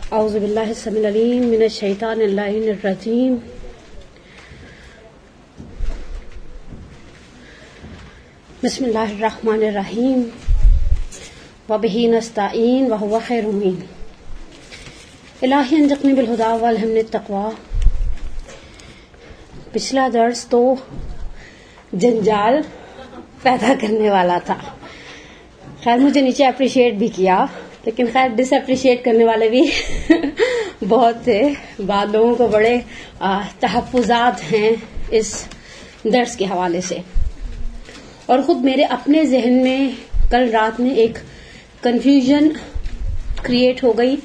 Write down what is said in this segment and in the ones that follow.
اعوذ باللہ السمیع العلیم من الشیطان اللعین الرجیم بسم اللہ الرحمن الرحیم وبہ نستعین وہو خیر المعین الہی انزقنی بالہدی والہمنی التقوی۔ پچھلا درس تو جنجال پیدا کرنے والا تھا، خیر مجھے نیچے اپریشیٹ بھی کیا، لیکن خیر ڈس اپریشیٹ کرنے والے بھی بہت تھے۔ بعض لوگوں کو بڑے تحفظات ہیں اس درس کے حوالے سے، اور خود میرے اپنے ذہن میں کل رات میں ایک کنفیوژن کریٹ ہو گئی،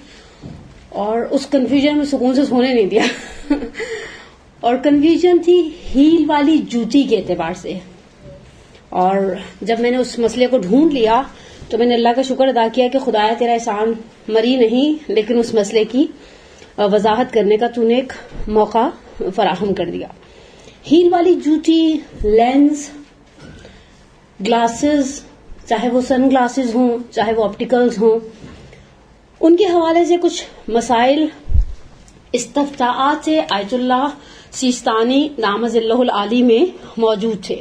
اور اس کنفیوژن میں سکون سے سونے نہیں دیا اور کنفیوژن تھی ہیل والی جوتی کے اعتبار سے۔ اور جب میں نے اس مسئلے کو ڈھونڈ لیا تو میں نے اللہ کا شکر ادا کیا کہ خدایا تیرا احسان مری نہیں، لیکن اس مسئلے کی وضاحت کرنے کا تو نے ایک موقع فراہم کر دیا۔ ہیل والی جوتی، لینز، گلاسز، چاہے وہ سن گلاسز ہوں چاہے وہ آپٹیکلز ہوں، ان کے حوالے سے کچھ مسائل استفتاءات آیت اللہ سیستانی نعمذ اللہ العالی میں موجود تھے،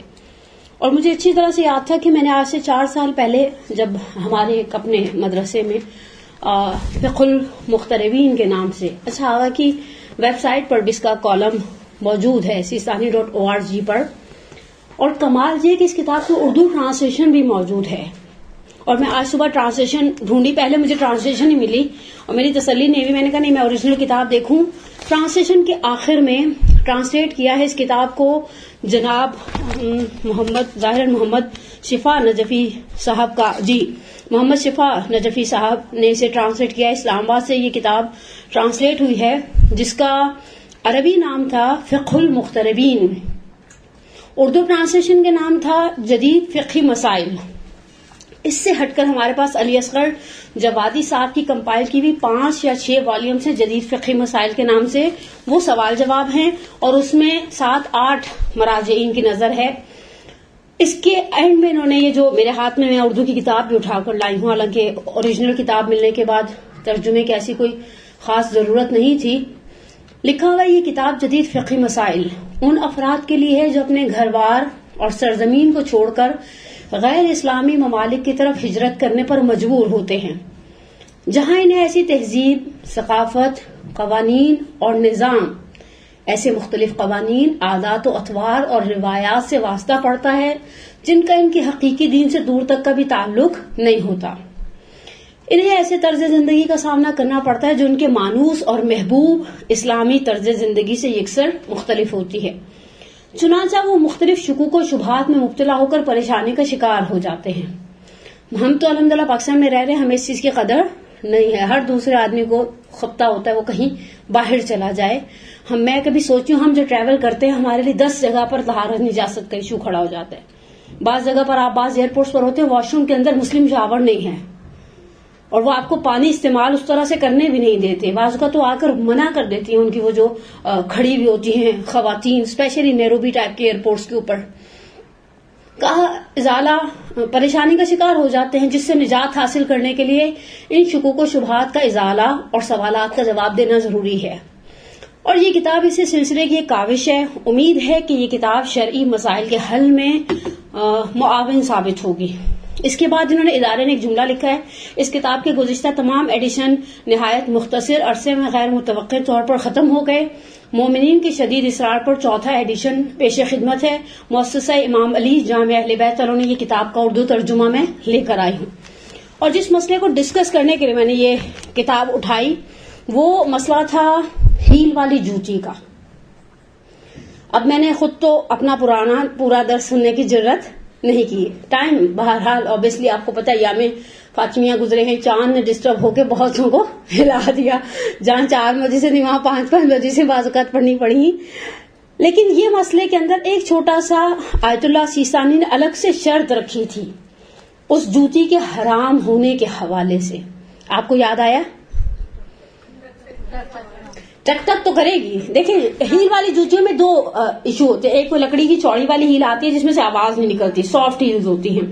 اور مجھے اچھی طرح سے یاد تھا کہ میں نے آج سے 4 سال پہلے جب ہمارے ایک اپنے مدرسے میں فقہ المختربین کے نام سے اچھا کی ویب سائٹ پر بھی اس کا کالم موجود ہے sistani.org پر، اور کمال یہ کہ اس کتاب کی اردو ٹرانسلیشن بھی موجود ہے، اور میں آج صبح ٹرانسلیشن ڈھونڈی، پہلے مجھے ٹرانسلیشن ہی ملی اور میری تسلی نہیں ہوئی، میں نے کہا نہیں میں اوریجنل کتاب دیکھوں۔ ٹرانسلیشن کے آخر میں ٹرانسلیٹ کیا ہے اس کتاب کو جناب محمد شفا نجفی صاحب کا، محمد شفا نجفی صاحب نے اسے ٹرانسلیٹ کیا، اسلام آباد سے یہ کتاب ٹرانسلیٹ ہوئی ہے، جس کا عربی نام تھا فقہ المختربین، اردو ٹرانسلیشن کے نام تھا جدید فقہی مسائل۔ اس سے ہٹ کر ہمارے پاس علی اصغر جوادی صاحب کی کمپائل کی بھی 5 یا 6 والیومز ہیں جدید فقہی مسائل کے نام سے، وہ سوال جواب ہیں، اور اس میں 7-8 مراجعین کی نظر ہے۔ اس کے اینڈ میں انہوں نے یہ جو میرے ہاتھ میں اردو کی کتاب بھی اٹھا کر لائی ہوں، حالانکہ اوریجنل کتاب ملنے کے بعد ترجمے کی ایسی کوئی خاص ضرورت نہیں تھی، لکھا ہوا یہ کتاب جدید فقہی مسائل ان افراد کے لیے ہے جو اپنے گھر بار اور سرزمین کو چھوڑ کر غیر اسلامی ممالک کی طرف ہجرت کرنے پر مجبور ہوتے ہیں، جہاں انہیں ایسی تہذیب، ثقافت، قوانین اور نظام، ایسے مختلف قوانین، عادات و اطوار اور روایات سے واسطہ پڑتا ہے جن کا ان کے حقیقی دین سے دور تک کا بھی تعلق نہیں ہوتا۔ انہیں ایسے طرز زندگی کا سامنا کرنا پڑتا ہے جو ان کے مانوس اور محبوب اسلامی طرز زندگی سے یکسر مختلف ہوتی ہے، چنانچہ وہ مختلف شکوک و شبہات میں مبتلا ہو کر پریشانی کا شکار ہو جاتے ہیں۔ ہم تو الحمدللہ پاکستان میں رہ رہے ہیں، ہمیں اس چیز کی قدر نہیں ہے، ہر دوسرے آدمی کو خطہ ہوتا ہے وہ کہیں باہر چلا جائے۔ میں کبھی سوچتی ہوں ہم جو ٹریول کرتے ہیں ہمارے لیے 10 جگہ پر طہارت نجاست کا ایشو کھڑا ہو جاتا ہے۔ بعض جگہ پر آپ بعض ایئرپورٹس پر ہوتے ہیں واش روم کے اندر مسلم شاور نہیں ہے، اور وہ آپ کو پانی استعمال اس طرح سے کرنے بھی نہیں دیتے، بعض کا تو آ کر منع کر دیتی ہیں ان کی وہ جو کھڑی بھی ہوتی ہیں خواتین، اسپیشلی نیروبی ٹائپ کے ایئرپورٹس کے اوپر کا ازالہ، پریشانی کا شکار ہو جاتے ہیں، جس سے نجات حاصل کرنے کے لیے ان شکوک و شبہات کا ازالہ اور سوالات کا جواب دینا ضروری ہے۔ اور یہ کتاب اسی سلسلے کی ایک کاوش ہے، امید ہے کہ یہ کتاب شرعی مسائل کے حل میں معاون ثابت ہوگی۔ اس کے بعد انہوں نے ادارے نے ایک جملہ لکھا ہے، اس کتاب کے گزشتہ تمام ایڈیشن نہایت مختصر عرصے میں غیر متوقع طور پر ختم ہو گئے، مومنین کے شدید اصرار پر 4تھا ایڈیشن پیش خدمت ہے، مؤسسہ امام علی جامع اہل بیت علیہ نے یہ کتاب کا اردو ترجمہ میں لے کر آئی ہوں۔ اور جس مسئلے کو ڈسکس کرنے کے لیے میں نے یہ کتاب اٹھائی وہ مسئلہ تھا ہیل والی جوتی کا۔ اب میں نے خود تو اپنا پورا درس سننے کی جرت نہیں کی، ٹائم بہرحال اوبیسلی آپ کو پتہ ایام فاطمیہ گزرے ہیں، چاند نے ڈسٹرب ہو کے بہتوں کو ہلا دیا، جہاں 4 بجے سے نہیں وہاں 5 بجے سے بعض اوقات پڑھنی پڑی، لیکن یہ مسئلے کے اندر ایک چھوٹا سا آیت اللہ سیستانی نے الگ سے شرط رکھی تھی اس جوتی کے حرام ہونے کے حوالے سے۔ آپ کو یاد آیا؟ ٹک ٹک تو کرے گی۔ دیکھیں ہیل والی جوتیوں میں 2 ایشو ہوتے ہیں، ایک وہ لکڑی کی چوڑی والی ہیل آتی ہے جس میں سے آواز نہیں نکلتی، سافٹ ہیلز ہوتی ہیں،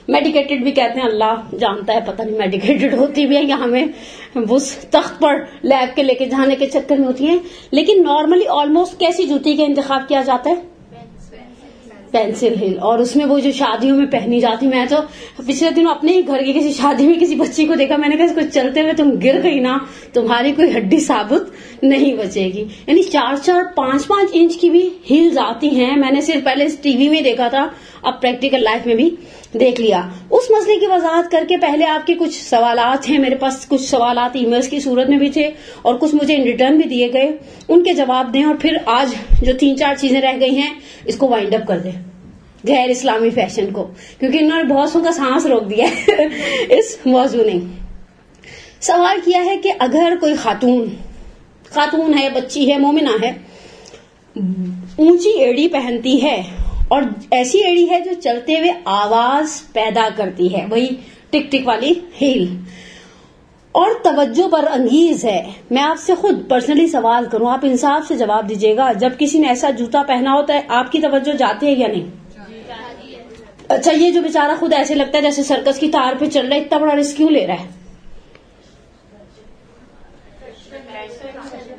میڈیکیٹڈ بھی کہتے ہیں، اللہ جانتا ہے پتہ نہیں میڈیکیٹڈ ہوتی بھی ہے یا ہمیں اس تخت پر لیب کے لے کے جانے کے چکر میں ہوتی ہیں. لیکن نارملی آلموسٹ کیسی جوتی کا انتخاب کیا جاتا ہے؟ پینسل ہل. اور اس میں وہ جو شادیوں میں پہنی جاتی، میں تو پچھلے دنوں اپنے ہی گھر کی کسی شادی میں کسی بچی کو دیکھا، میں نے کہا اس کو چلتے ہوئے تم گر گئی نا تمہاری کوئی ہڈی ثابت نہیں بچے گی. یعنی 4-4 5-5 انچ کی بھی ہیلز آتی ہیں. میں نے صرف پہلے ٹی وی میں دیکھا تھا، اب پریکٹیکل لائف میں بھی دیکھ لیا. اس مسئلے کی وضاحت کر کے پہلے آپ کے کچھ سوالات ہیں، میرے پاس کچھ سوالات ای میلز کی صورت میں بھی تھے اور کچھ مجھے ان ریٹرن بھی دیے گئے، ان کے جواب دیں اور پھر آج جو 3-4 چیزیں رہ گئی ہیں اس کو وائنڈ اپ کر دیں غیر اسلامی فیشن کو، کیونکہ انہوں نے بہت سو کا سانس روک دیا ہے اس موضوع نے. سوال کیا ہے کہ اگر کوئی خاتون ہے، بچی ہے، مومنہ ہے، اونچی ایڑی پہنتی ہے اور ایسی ایڑی ہے جو چلتے ہوئے آواز پیدا کرتی ہے، وہی ٹک ٹک والی ہیل، اور توجہ پر انگیز ہے. میں آپ سے خود پرسنلی سوال کروں، آپ انصاف سے جواب دیجیے گا، جب کسی نے ایسا جوتا پہنا ہوتا ہے آپ کی توجہ جاتی ہے یا نہیں؟ اچھا، یہ جو بیچارہ خود ایسے لگتا ہے جیسے سرکس کی تار پہ چل رہا ہے، اتنا بڑا رسک کیوں لے رہا ہے؟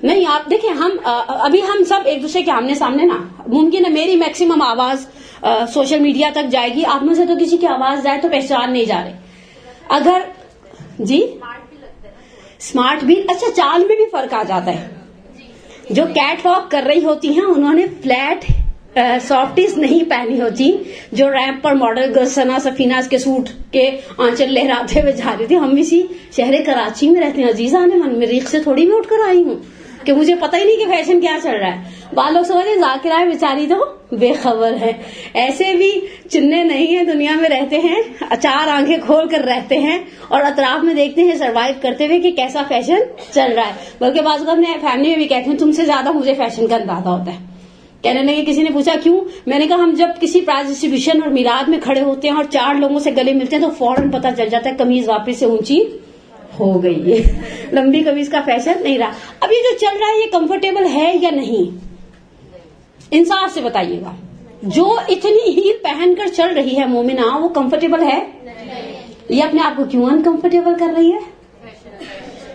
نہیں، آپ دیکھیں، ابھی ہم سب ایک دوسرے کے آمنے سامنے نا، ممکن ہے میری میکسیمم آواز سوشل میڈیا تک جائے گی، آپ میں سے تو کسی کی آواز جائے تو پہچان نہیں جا رہے. اگر جی اسمارٹ بھی، اچھا چال میں بھی فرق آ جاتا ہے. جو کیٹ واک کر رہی ہوتی ہیں انہوں نے فلیٹ سافٹیز نہیں پہنی ہوتی، جو ریمپ پر ماڈل ثنا سفیناز کے سوٹ کے آنچل لہراتے ہوئے جا رہی تھی. ہم اسی شہر کراچی میں رہتے ہیں عزیزہ نے، من مریخ سے تھوڑی میں اٹھ کر آئی ہوں کہ مجھے پتہ ہی نہیں کہ فیشن کیا چل رہا ہے. بعض لوگ سمجھے ذاکرہ ہے بیچاری تو بے خبر ہے. ایسے بھی چننے نہیں ہیں، دنیا میں رہتے ہیں، 4 آنکھیں کھول کر رہتے ہیں اور اطراف میں دیکھتے ہیں سروائیو کرتے ہوئے کہ کیسا فیشن چل رہا ہے. بلکہ بعض اوقات میں فیملی میں بھی کہتے ہیں تم سے زیادہ مجھے فیشن کا اندازہ ہوتا ہے. کہنے لگے، کسی نے پوچھا کیوں؟ میں نے کہا ہم جب کسی پرائز ڈسٹریبیوشن اور میلاد میں کھڑے ہوتے ہیں اور 4 لوگوں سے گلے ملتے ہیں تو فوراً پتہ چل جاتا ہے قمیض واپس سے اونچی ہو گئی ہے، لمبی قمیض کا فیشن نہیں رہا. اب یہ جو چل رہا ہے یہ کمفرٹیبل ہے یا نہیں؟ انصاف سے بتائیے گا. جو اتنی ہیل پہن کر چل رہی ہے مومنہ، وہ کمفرٹیبل ہے؟ یہ اپنے آپ کو کیوں انکمفرٹیبل کر رہی ہے؟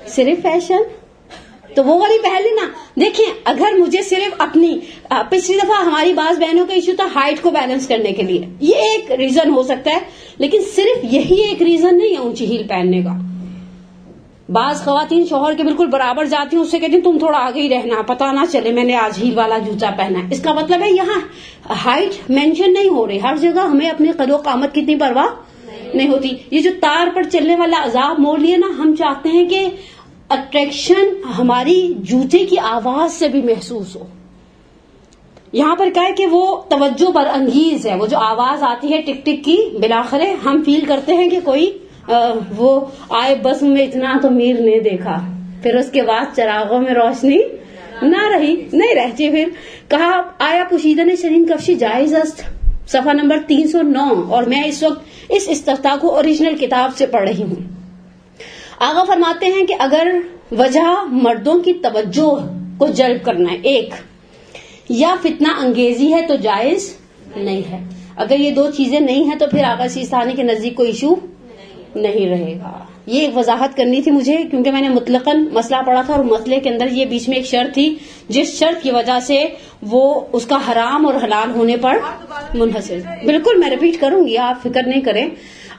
صرف فیشن تو وہ والی پہن لینا. دیکھیں، اگر مجھے صرف اپنی پچھلی دفعہ ہماری بعض بہنوں کا ایشو تھا ہائٹ کو بیلنس کرنے کے لیے، یہ ایک ریزن ہو سکتا ہے، لیکن صرف یہی ایک ریزن نہیں ہے اونچی ہیل پہننے کا. بعض خواتین شوہر کے بالکل برابر جاتی ہیں، اس سے کہتی ہیں تم تھوڑا آگے ہی رہنا، پتہ نہ چلے میں نے آج ہیل والا جوتا پہنا ہے. اس کا مطلب ہے یہاں ہائٹ مینشن نہیں ہو رہی. ہر جگہ ہمیں اپنے قد و قامت کی اتنی پرواہ نہیں ہوتی. یہ جو تار پر چلنے والا عذاب موڑ لیے نا، ہم چاہتے ہیں کہ اٹریکشن ہماری جوتے کی آواز سے بھی محسوس ہو. یہاں پر کہا ہے کہ وہ توجہ پر انگیز ہے، وہ جو آواز آتی ہے ٹک ٹک کی، بلاخرے ہم فیل کرتے ہیں کہ کوئی وہ آئے بس میں اتنا تو میر نے دیکھا، پھر اس کے بعد چراغوں میں روشنی نہ رہی نہیں رہتی. پھر کہا آیا پوشیدہ شرین کفشی جائز است، صفحہ نمبر 309، اور میں اس وقت اس استفتاء کو اوریجنل کتاب سے پڑھ رہی ہوں. آغا فرماتے ہیں کہ اگر وجہ مردوں کی توجہ کو جلب کرنا ہے ایک، یا فتنہ انگیزی ہے تو جائز نہیں ہے. اگر یہ 2 چیزیں نہیں ہیں تو پھر آغا سیستانی کے نزدیک کوئی ایشو نہیں رہے گا. یہ وضاحت کرنی تھی مجھے، کیونکہ میں نے مطلقاً مسئلہ پڑھا تھا اور مسئلے کے اندر یہ بیچ میں ایک شرط تھی جس شرط کی وجہ سے وہ اس کا حرام اور حلال ہونے پر منحصر. بالکل میں ریپیٹ کروں گی، آپ فکر نہیں کریں،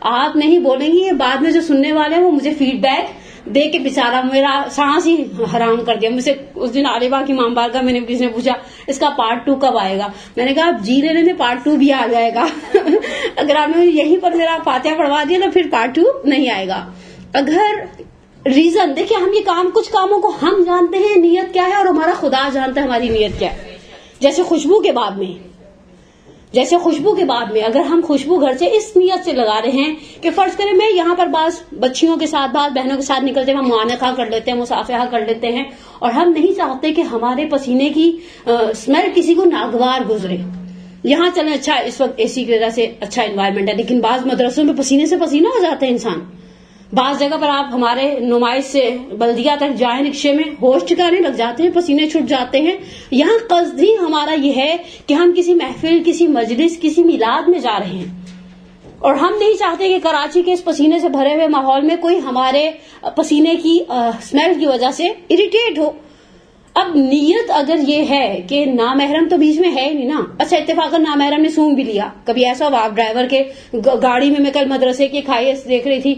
آپ نہیں بولیں گی. یہ بعد میں جو سننے والے ہیں وہ مجھے فیڈ بیک دے کے بیچارہ میرا سانس ہی حرام کر دیا. مجھ سے اس دن عالبہ کی امام بارگاہ میں نے کسی نے پوچھا اس کا پارٹ 2 کب آئے گا؟ میں نے کہا آپ جی لینے میں پارٹ 2 بھی آ جائے گا. اگر آپ نے یہیں پر میرا فاتحہ پڑھوا دیا تو پھر پارٹ 2 نہیں آئے گا. اگر ریزن دیکھیں، ہم یہ کچھ کاموں کو ہم جانتے ہیں نیت کیا ہے اور ہمارا خدا جانتا ہے ہماری نیت کیا ہے. جیسے خوشبو کے بعد میں اگر ہم خوشبو گھر سے اس نیت سے لگا رہے ہیں کہ فرض کریں میں یہاں پر بعض بچیوں کے ساتھ بعض بہنوں کے ساتھ نکلتے ہیں، ہم معانقہ کر لیتے ہیں، مصافحہ کر لیتے ہیں، اور ہم نہیں چاہتے کہ ہمارے پسینے کی اسمیل کسی کو ناگوار گزرے. یہاں چلیں اچھا اس وقت اے سی کی وجہ سے اچھا انوائرمنٹ ہے، لیکن بعض مدرسوں میں پسینے سے پسینہ ہو جاتا ہے انسان. بعض جگہ پر آپ ہمارے نمائش سے بلدیہ تک جائیں رکشے میں، ہوش ٹھکانے لگ جاتے ہیں، پسینے چھوٹ جاتے ہیں. یہاں قصد ہی ہمارا یہ ہے کہ ہم کسی محفل، کسی مجلس، کسی میلاد میں جا رہے ہیں اور ہم نہیں چاہتے کہ کراچی کے اس پسینے سے بھرے ہوئے ماحول میں کوئی ہمارے پسینے کی اسمیل کی وجہ سے اریٹیٹ ہو. اب نیت اگر یہ ہے کہ نامحرم تو بیچ میں ہے ہی نہیں نا. اچھا اتفاقاً نامحرم نے سونگ بھی لیا. کبھی ایسا ہوا آپ ڈرائیور کے گاڑی میں کل مدرسے کی کھائیس دیکھ رہی تھی,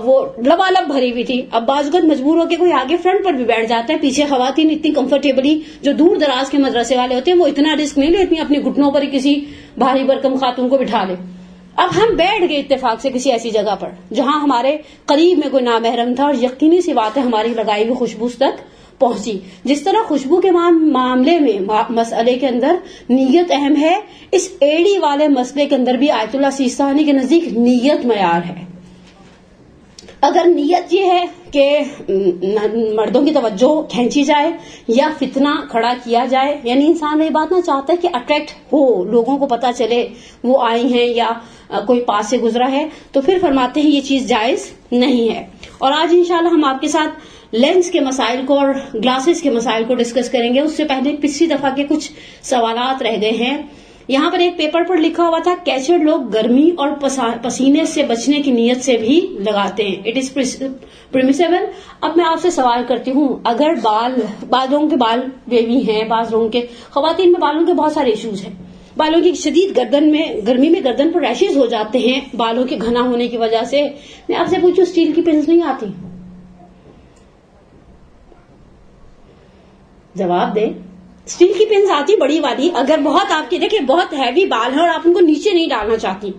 وہ لبالب بھری ہوئی تھی. اب بعض اوقات مجبور ہو کے کوئی آگے فرنٹ پر بھی بیٹھ جاتا ہے, پیچھے خواتین اتنی کمفرٹیبلی جو دور دراز کے مدرسے والے ہوتے ہیں وہ اتنا رسک نہیں لیتی اپنے گھٹنوں پر ہی کسی بھاری بھرکم خاتون کو بٹھا لے. اب ہم بیٹھ گئے اتفاق سے کسی ایسی جگہ پر جہاں ہمارے قریب میں کوئی نامحرم تھا, اور یقینی سی بات ہے ہماری لگائی ہوئی خوشبو تک پہنچی. جس طرح خوشبو کے معاملے میں مسئلے کے اندر نیت اہم ہے, اس ایڑی والے مسئلے کے اندر بھی آیت اللہ سیستانی کے نزدیک نیت معیار ہے. اگر نیت یہ ہے کہ مردوں کی توجہ کھینچی جائے یا فتنہ کھڑا کیا جائے, یعنی انسان یہ بات نہ چاہتا ہے کہ اٹریکٹ ہو, لوگوں کو پتا چلے وہ آئی ہیں یا کوئی پاس سے گزرا ہے, تو پھر فرماتے ہیں یہ چیز جائز نہیں ہے. اور آج انشاءاللہ ہم آپ کے ساتھ لینس کے مسائل کو اور گلاسز کے مسائل کو ڈسکس کریں گے. اس سے پہلے پچھلی دفعہ کے کچھ سوالات رہ گئے ہیں. یہاں پر ایک پیپر پر لکھا ہوا تھا کیچر لوگ گرمی اور پسینے سے بچنے کی نیت سے بھی لگاتے ہیں, اٹ از پرمیسیبل. اب میں آپ سے سوال کرتی ہوں, اگر بعض لوگوں کے بال بیوی ہیں, بعض لوگوں کے خواتین میں بالوں کے بہت سارے ایشوز ہیں, بالوں کی شدید گرمی میں گردن پر ریشز ہو جاتے ہیں بالوں کے گھنا ہونے کی وجہ سے, میں آپ سے پوچھوں اسٹیل کی پنس نہیں آتی؟ جواب دیں. اسٹیل کی پنس آتی بڑی والی, اگر بہت آپ کے دیکھیں بہت ہیوی بال ہیں اور آپ ان کو نیچے نہیں ڈالنا چاہتی.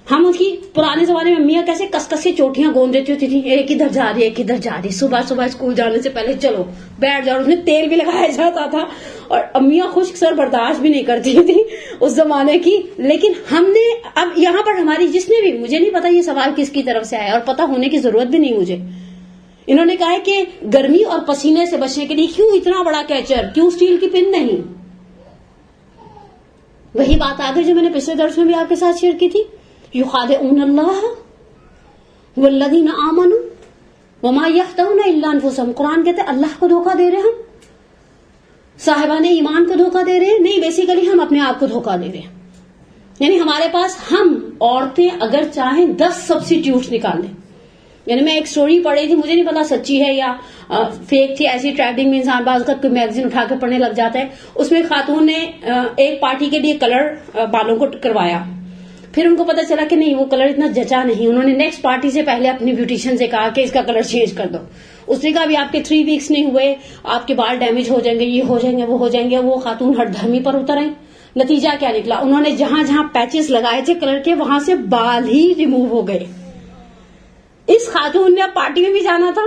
ہم اس کی پرانے زمانے میں امیاں کیسے کس کس کے چوٹیاں گوند دیتی ہوتی تھی, ایک ادھر جا رہی ایک ادھر جا رہی, صبح اسکول جانے سے پہلے چلو بیٹھ جاؤ. اس میں تیل بھی لگایا جاتا تھا اور امیاں خشک سر برداشت بھی نہیں کرتی تھی اس زمانے کی. لیکن ہم نے اب یہاں پر ہماری جس نے بھی, مجھے نہیں پتا یہ سوال کس کی طرف سے آیا اور پتا ہونے کی ضرورت بھی نہیں مجھے, انہوں نے کہا ہے کہ گرمی اور پسینے سے بچنے کے لیے کیوں اتنا بڑا کیچر, کیوں اسٹیل کی پن نہیں؟ وہی بات آ گئی جو میں نے پچھلے درس میں بھی آپ کے ساتھ شیئر کی تھی, یخادعون اللہ والذین آمنوا وما یخدعون الا انفسهم. قرآن کہتے ہیں اللہ کو دھوکہ دے رہے ہم, صاحبان ایمان کو دھوکہ دے رہے ہیں نہیں, بیسیکلی ہم اپنے آپ کو دھوکہ دے رہے ہیں. یعنی ہمارے پاس ہم عورتیں اگر چاہیں 10 سبسٹیوٹس نکال لیں. یعنی میں ایک سٹوری پڑھ رہی تھی, مجھے نہیں پتا سچی ہے یا فیک تھی, ایسی ٹریولنگ میں انسان بعض اوقات کوئی میگزین اٹھا کے پڑھنے لگ جاتا ہے. اس میں خاتون نے ایک پارٹی کے لیے کلر بالوں کو کروایا, پھر ان کو پتا چلا کہ نہیں وہ کلر اتنا جچا نہیں. انہوں نے نیکسٹ پارٹی سے پہلے اپنی بیوٹیشین سے کہا کہ اس کا کلر چینج کر دو. اس نے کہا ابھی آپ کے 3 ویکس نہیں ہوئے, آپ کے بال ڈیمیج ہو جائیں گے, یہ ہو جائیں گے, وہ ہو جائیں گے. وہ خاتون ہٹ دھرمی پر اتر آئی. نتیجہ کیا نکلا, انہوں نے جہاں جہاں پیچز لگائے تھے کلر کے وہاں سے بال ہی ریموو ہو گئے. اس خاتون نے اب پارٹی میں بھی جانا تھا,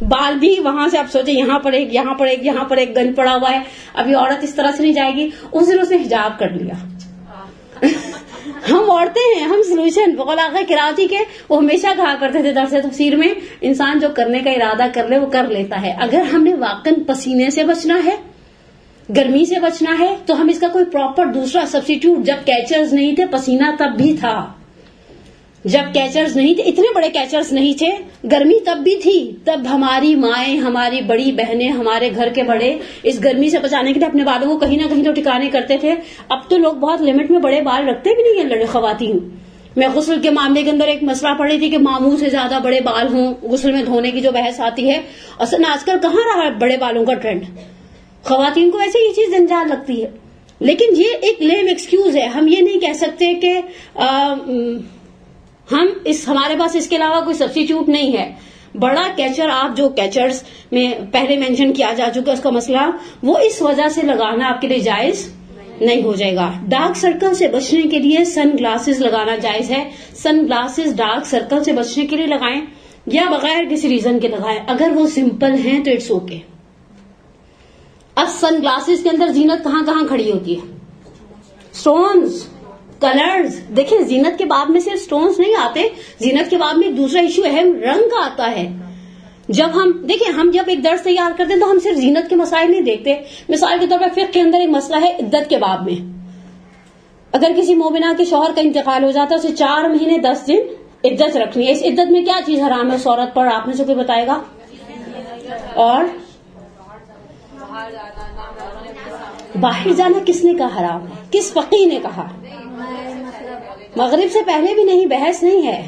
بال بھی وہاں سے, اب سوچے یہاں پر ایک, یہاں پر ایک, یہاں پر ایک گند پڑا ہوا ہے, ابھی عورت اس طرح سے نہیں جائے گی. اس دن اس نے حجاب کر لیا. ہم عورتیں ہیں, ہم سولوشن بقول آقا کراچی کے وہ ہمیشہ کہا کرتے تھے درس تفسیر میں, انسان جو کرنے کا ارادہ کر لے وہ کر لیتا ہے. اگر ہم نے واقعاً پسینے سے بچنا ہے, گرمی سے بچنا ہے, تو ہم اس کا کوئی پراپر دوسرا سبسٹیٹیوٹ, جب کیچرز نہیں تھے پسینہ تب بھی تھا, جب کیچرز نہیں تھے, اتنے بڑے کیچرز نہیں تھے, گرمی تب بھی تھی, تب ہماری مائیں, ہماری بڑی بہنیں, ہمارے گھر کے بڑے اس گرمی سے بچانے کے لیے اپنے بالوں کو کہیں نہ کہیں تو ٹکانے کرتے تھے. اب تو لوگ بہت لمٹ میں بڑے بال رکھتے بھی نہیں ہیں لڑے خواتین. میں غسل کے معاملے کے اندر ایک مسئلہ پڑھی تھی کہ معمول سے زیادہ بڑے بال ہوں غسل میں دھونے کی جو بحث آتی ہے. اصل آج کل کہاں رہا بڑے بالوں کا ٹرینڈ, خواتین کو ایسے یہ چیز جنجال لگتی ہے. لیکن یہ ایک لیم ایکسکیوز ہے, ہم یہ نہیں کہہ سکتے کہ ہم ہمارے پاس اس کے علاوہ کوئی سبسٹیٹیوٹ نہیں ہے. بڑا کیچر, آپ جو کیچرز میں پہلے مینشن کیا جا چکا اس کا مسئلہ, وہ اس وجہ سے لگانا آپ کے لیے جائز نہیں ہو جائے گا. ڈارک سرکل سے بچنے کے لیے سن گلاسز لگانا جائز ہے. سن گلاسز ڈارک سرکل سے بچنے کے لیے لگائیں یا بغیر کسی ریزن کے لگائیں, اگر وہ سمپل ہیں تو اٹس اوکے. اب سن گلاسز کے اندر زینت کہاں کہاں کھڑی ہوتی ہے, سٹونز, کلرز. دیکھیں زینت کے بعد میں صرف سٹونز نہیں آتے, زینت کے بعد میں ایک دوسرا ایشو اہم رنگ کا آتا ہے. جب ہم دیکھیں, ہم جب ایک درس تیار کرتے ہیں تو ہم صرف زینت کے مسائل نہیں دیکھتے. مثال کے طور پر فقہ کے اندر ایک مسئلہ ہے عدت کے باب میں, اگر کسی مومنہ کے شوہر کا انتقال ہو جاتا ہے اسے 4 مہینے 10 دن عدت رکھنی ہے. اس عدت میں کیا چیز حرام ہے اس عورت پر, آپ میں سے کوئی بتائے گا؟ اور باہر جانا کس نے کہا حرام ہے, کس فقیہ نے کہا؟ مغرب سے پہلے بھی نہیں، بحث نہیں ہے.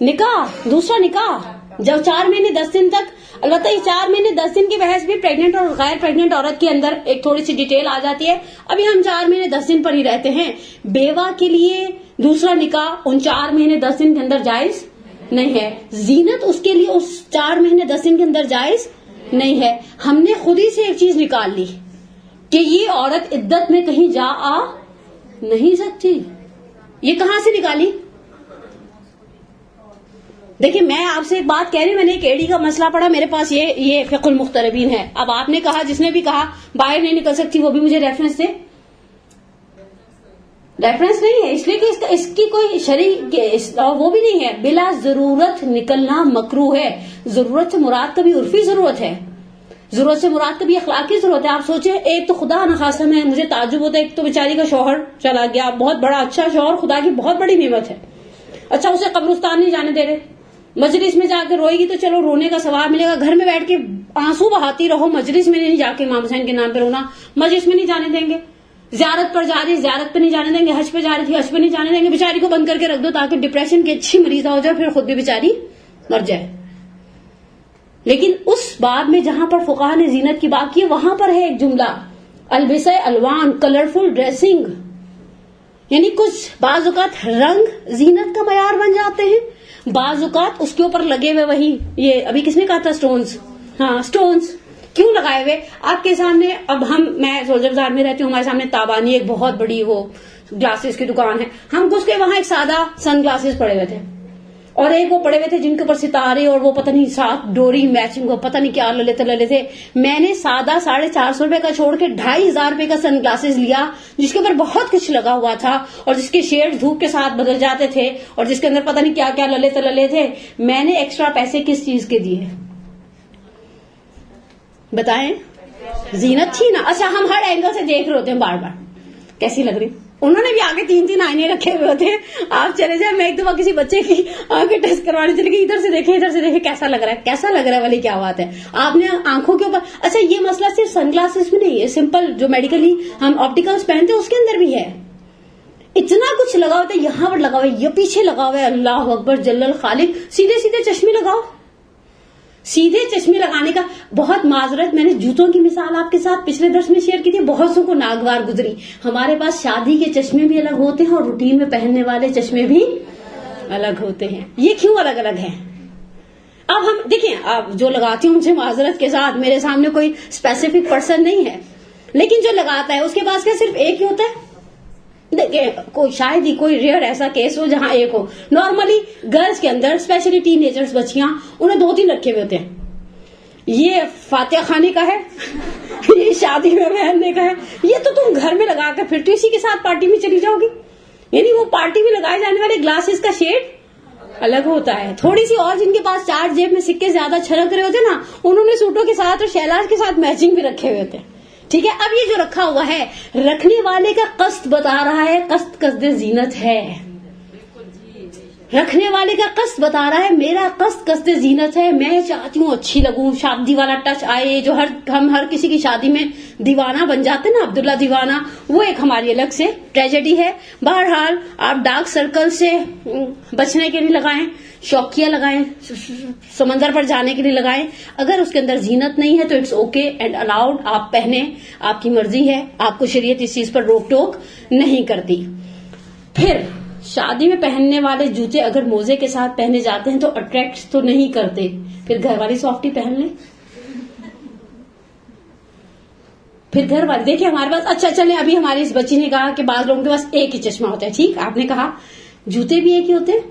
نکاح، دوسرا نکاح جب 4 مہینے 10 دن تک، البتہ یہ 4 مہینے 10 دن کی بحث بھی پریگننٹ اور غیر پریگننٹ عورت کے اندر ایک تھوڑی سی ڈیٹیل آ جاتی ہے. ابھی ہم 4 مہینے 10 دن پر ہی رہتے ہیں. بیوہ کے لیے دوسرا نکاح ان 4 مہینے 10 دن کے اندر جائز نہیں ہے. زینت اس کے لیے اس 4 مہینے 10 دن کے اندر جائز نہیں ہے. ہم نے خود ہی سے ایک چیز نکال لی کہ یہ عورت عدت میں کہیں جا آ نہیں سکتی. یہ کہاں سے نکالی؟ دیکھیں میں آپ سے ایک بات کہہ رہی ہوں، میں نے ایک ایڈی کا مسئلہ پڑھا، میرے پاس یہ فقہ المختربین ہے. اب آپ نے کہا، جس نے بھی کہا باہر نہیں نکل سکتی وہ بھی مجھے ریفرنس دے. ریفرنس نہیں ہے، اس لیے کہ اس کی کوئی شرعی وہ بھی نہیں ہے. بلا ضرورت نکلنا مکروہ ہے. ضرورت سے مراد کبھی عرفی ضرورت ہے، ضرورت سے مراد کبھی اخلاقی ضرورت ہے. آپ سوچیں، ایک تو خدا نخواستہ میں مجھے تعجب ہوتا ہے، ایک تو بیچاری کا شوہر چلا گیا، بہت بڑا اچھا شوہر، خدا کی بہت بڑی نعمت ہے. اچھا اسے قبرستان نہیں جانے دے رہے، مجلس میں جا کے روئے گی تو چلو رونے کا ثواب ملے گا، گھر میں بیٹھ کے آنسو بہاتی رہو، مجلس میں نہیں جا کے امام حسین کے نام پہ رونا، مجلس میں نہیں جانے دیں گے. زیارت پر جا رہی، زیارت پہ نہیں جانے دیں گے. حج پہ جا رہی تھی، حج پہ نہیں جانے دیں گے. بیچاری کو بند کر کے رکھ دو تاکہ ڈپریشن کی اچھی مریضہ ہو جائے، پھر خود بھی بیچاری مر جائے. لیکن اس باب میں جہاں پر فقہا نے زینت کی بات کی، وہاں پر ہے ایک جملہ، البسہ الوان، کلرفل ڈریسنگ. یعنی کچھ بعض اوقات رنگ زینت کا معیار بن جاتے ہیں، بعض اوقات اس کے اوپر لگے ہوئے وہی، یہ ابھی کس نے کہا تھا سٹونز، ہاں سٹونز کیوں لگائے ہوئے آپ کے سامنے. اب میں سولجر بازار میں رہتی ہوں، ہمارے سامنے تابانی ایک بہت بڑی وہ گلاسز کی دکان ہے. ہم گھس کے وہاں ایک سادہ سن گلاسز پڑے ہوئے تھے اور ایک وہ پڑے ہوئے تھے جن کے اوپر ستارے اور وہ پتہ نہیں ساتھ ڈوری میچنگ کو پتہ نہیں کیا للے تھے. میں نے سادہ 450 روپے کا چھوڑ کے 2500 روپے کا سن گلاسز لیا جس کے اوپر بہت کچھ لگا ہوا تھا اور جس کے شیڈ دھوپ کے ساتھ بدل جاتے تھے اور جس کے اندر پتہ نہیں کیا کیا للے تھے. میں نے ایکسٹرا پیسے کس چیز کے دیے بتائیں؟ زینت تھی نا. اچھا ہم ہر اینگل سے دیکھ رہے ہوتے ہیں بار بار کیسی لگ رہی. انہوں نے بھی آگے 3 آئینے رکھے ہوئے ہوتے ہیں. آپ چلے جائیں، میں ایک دفعہ کسی بچے کی آنکھیں ٹیسٹ کروانے چلی گئی، ادھر سے دیکھے ادھر سے دیکھے کیسا لگ رہا ہے، کیسا لگ رہا ہے والی کیا بات ہے. آپ نے آنکھوں کے اوپر، اچھا یہ مسئلہ صرف سن گلاسز میں نہیں ہے، سمپل جو میڈیکلی ہم آپٹیکلز پہنتے ہیں اس کے اندر بھی ہے. اتنا کچھ لگا ہوتا ہے، یہاں پر لگا ہوا ہے، یہ پیچھے لگا ہوا ہے، اللہ اکبر جل الخالق. سیدھے سیدھے چشمے لگاؤ. سیدھے چشمے لگانے کا بہت معذرت، میں نے جوتوں کی مثال آپ کے ساتھ پچھلے درس میں شیئر کی تھی، بہت سو کو ناگوار گزری. ہمارے پاس شادی کے چشمے بھی الگ ہوتے ہیں اور روٹین میں پہننے والے چشمے بھی الگ ہوتے ہیں. یہ کیوں الگ الگ ہیں؟ اب ہم دیکھیں، آپ جو لگاتی ہوں ان سے معذرت کے ساتھ، میرے سامنے کوئی اسپیسیفک پرسن نہیں ہے، لیکن جو لگاتا ہے اس کے پاس کیا صرف ایک ہی ہوتا ہے؟ دیکھیں کوئی شاید ہی کوئی ریئر ایسا کیس ہو جہاں ایک ہو. نارملی گرلز کے اندر اسپیشلی ٹین ایجرز بچیاں، انہیں 2-3 رکھے ہوئے ہوتے ہیں. یہ فاتحہ خانے کا ہے، یہ شادی میں پہننے کا ہے، یہ تو تم گھر میں لگا کر پھر تو اسی کے ساتھ پارٹی میں چلی جاؤ گی. یعنی وہ پارٹی میں لگائے جانے والے گلاسز کا شیڈ الگ ہوتا ہے. تھوڑی سی اور جن کے پاس 4 جیب میں سکے زیادہ چھلک رہے ہوتے نا، انہوں نے سوٹوں کے ساتھ اور شہلاز کے ساتھ میچنگ بھی رکھے ہوئے ہوتے ہیں. ٹھیک ہے، اب یہ جو رکھا ہوا ہے، رکھنے والے کا قصد بتا رہا ہے، قصد زینت ہے. رکھنے والے کا قصد بتا رہا ہے، میرا قصد زینت ہے، میں چاہتی ہوں اچھی لگوں، شادی والا ٹچ آئے. جو ہم ہر کسی کی شادی میں دیوانہ بن جاتے ہیں نا، عبداللہ دیوانہ، وہ ایک ہماری الگ سے ٹریجڈی ہے. بہرحال آپ ڈارک سرکل سے بچنے کے لیے لگائیں، شوقیہ لگائیں، سمندر پر جانے کے لیے لگائیں. اگر اس کے اندر زینت نہیں ہے تو اٹس اوکے اینڈ الاؤڈ، آپ پہنیں، آپ کی مرضی ہے، آپ کو شریعت اس چیز پر روک ٹوک نہیں کرتی. پھر شادی میں پہننے والے جوتے اگر موزے کے ساتھ پہنے جاتے ہیں تو اٹریکٹ تو نہیں کرتے، پھر گھر والی سافٹی پہن لیں. پھر گھر والے دیکھیں ہمارے پاس، اچھا چلیں ابھی ہماری اس بچی نے کہا کہ بعض لوگوں کے پاس ایک ہی چشمہ ہوتا ہے. ٹھیک، آپ نے کہا جوتے بھی ایک ہی ہوتے ہیں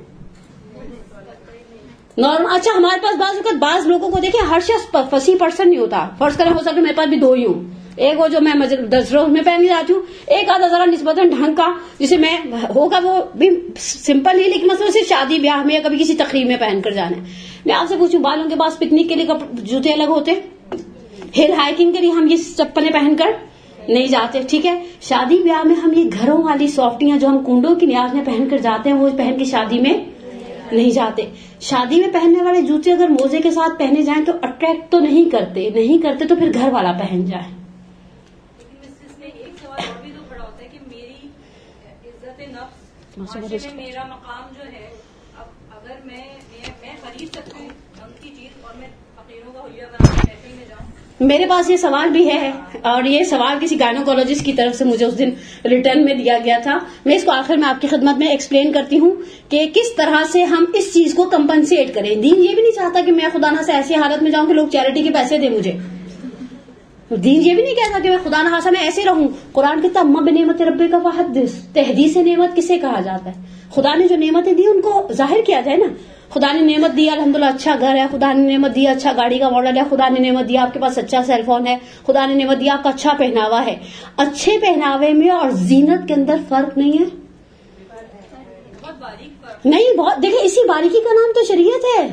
نارمل. اچھا ہمارے پاس بعض اوقات بعض لوگوں کو دیکھیں، ہر شخص فصیح پرسن نہیں ہوتا. فرض کریں ہو سکتا میرے پاس بھی 2 ہی ہوں، ایک وہ جو میں دسروں میں پہن جاتی ہوں، ایک آدھا ذرا نسبتاً ڈھنگ کا جسے میں ہوگا وہ بھی سمپل ہی، لیکن مثلا صرف شادی بیاہ میں یا کبھی کسی تقریب میں پہن کر جانا ہے. میں آپ سے پوچھوں، بالوں کے پاس پکنک کے لیے جوتے الگ ہوتے ہیں، ہل ہائکنگ کے لیے ہم یہ چپلیں پہن کر نہیں جاتے. ٹھیک ہے، شادی بیاہ میں ہم یہ گھروں والی سافٹیاں جو ہم کنڈوں کی نیاز میں پہن کر جاتے ہیں وہ پہن کے شادی میں نہیں جاتے. شادی میں پہننے والے جوتے اگر موزے کے ساتھ پہنے جائیں تو اٹریکٹ تو نہیں کرتے تو پھر گھر والا پہن جائے. میرا مقام جو ہے، اب اگر میں خرید سکتی ہوں ان کی چیز اور میں فقیروں کا حلیہ بنا کے محفل میں جاؤں. میرے پاس یہ سوال بھی ہے، اور یہ سوال کسی گائنوکولوجسٹ کی طرف سے مجھے اس دن ریٹرن میں دیا گیا تھا. میں اس کو آخر میں آپ کی خدمت میں ایکسپلین کرتی ہوں کہ کس طرح سے ہم اس چیز کو کمپنسیٹ کریں. دین یہ بھی نہیں چاہتا کہ میں خدا نہ سے ایسی حالت میں جاؤں کہ لوگ چیریٹی کے پیسے دیں مجھے. دین یہ بھی نہیں کہتا کہ میں خدا نہ خاصا میں ایسے رہوں. قرآن کہتا اما بنعمت ربے کا فحدث. تحدیث نعمت کسے کہا جاتا ہے؟ خدا نے جو نعمتیں دی ان کو ظاہر کیا جائے نا. خدا نے نعمت دیا الحمدللہ اچھا گھر ہے، خدا نے نعمت دیا اچھا گاڑی کا ماڈل ہے، خدا نے نعمت دیا آپ کے پاس اچھا سیل فون ہے، خدا نے نعمت دیا آپ کا اچھا پہناوا ہے. اچھے پہناوے میں اور زینت کے اندر فرق نہیں ہے؟ نہیں، بہت. دیکھیں اسی باریکی کا نام تو شریعت ہے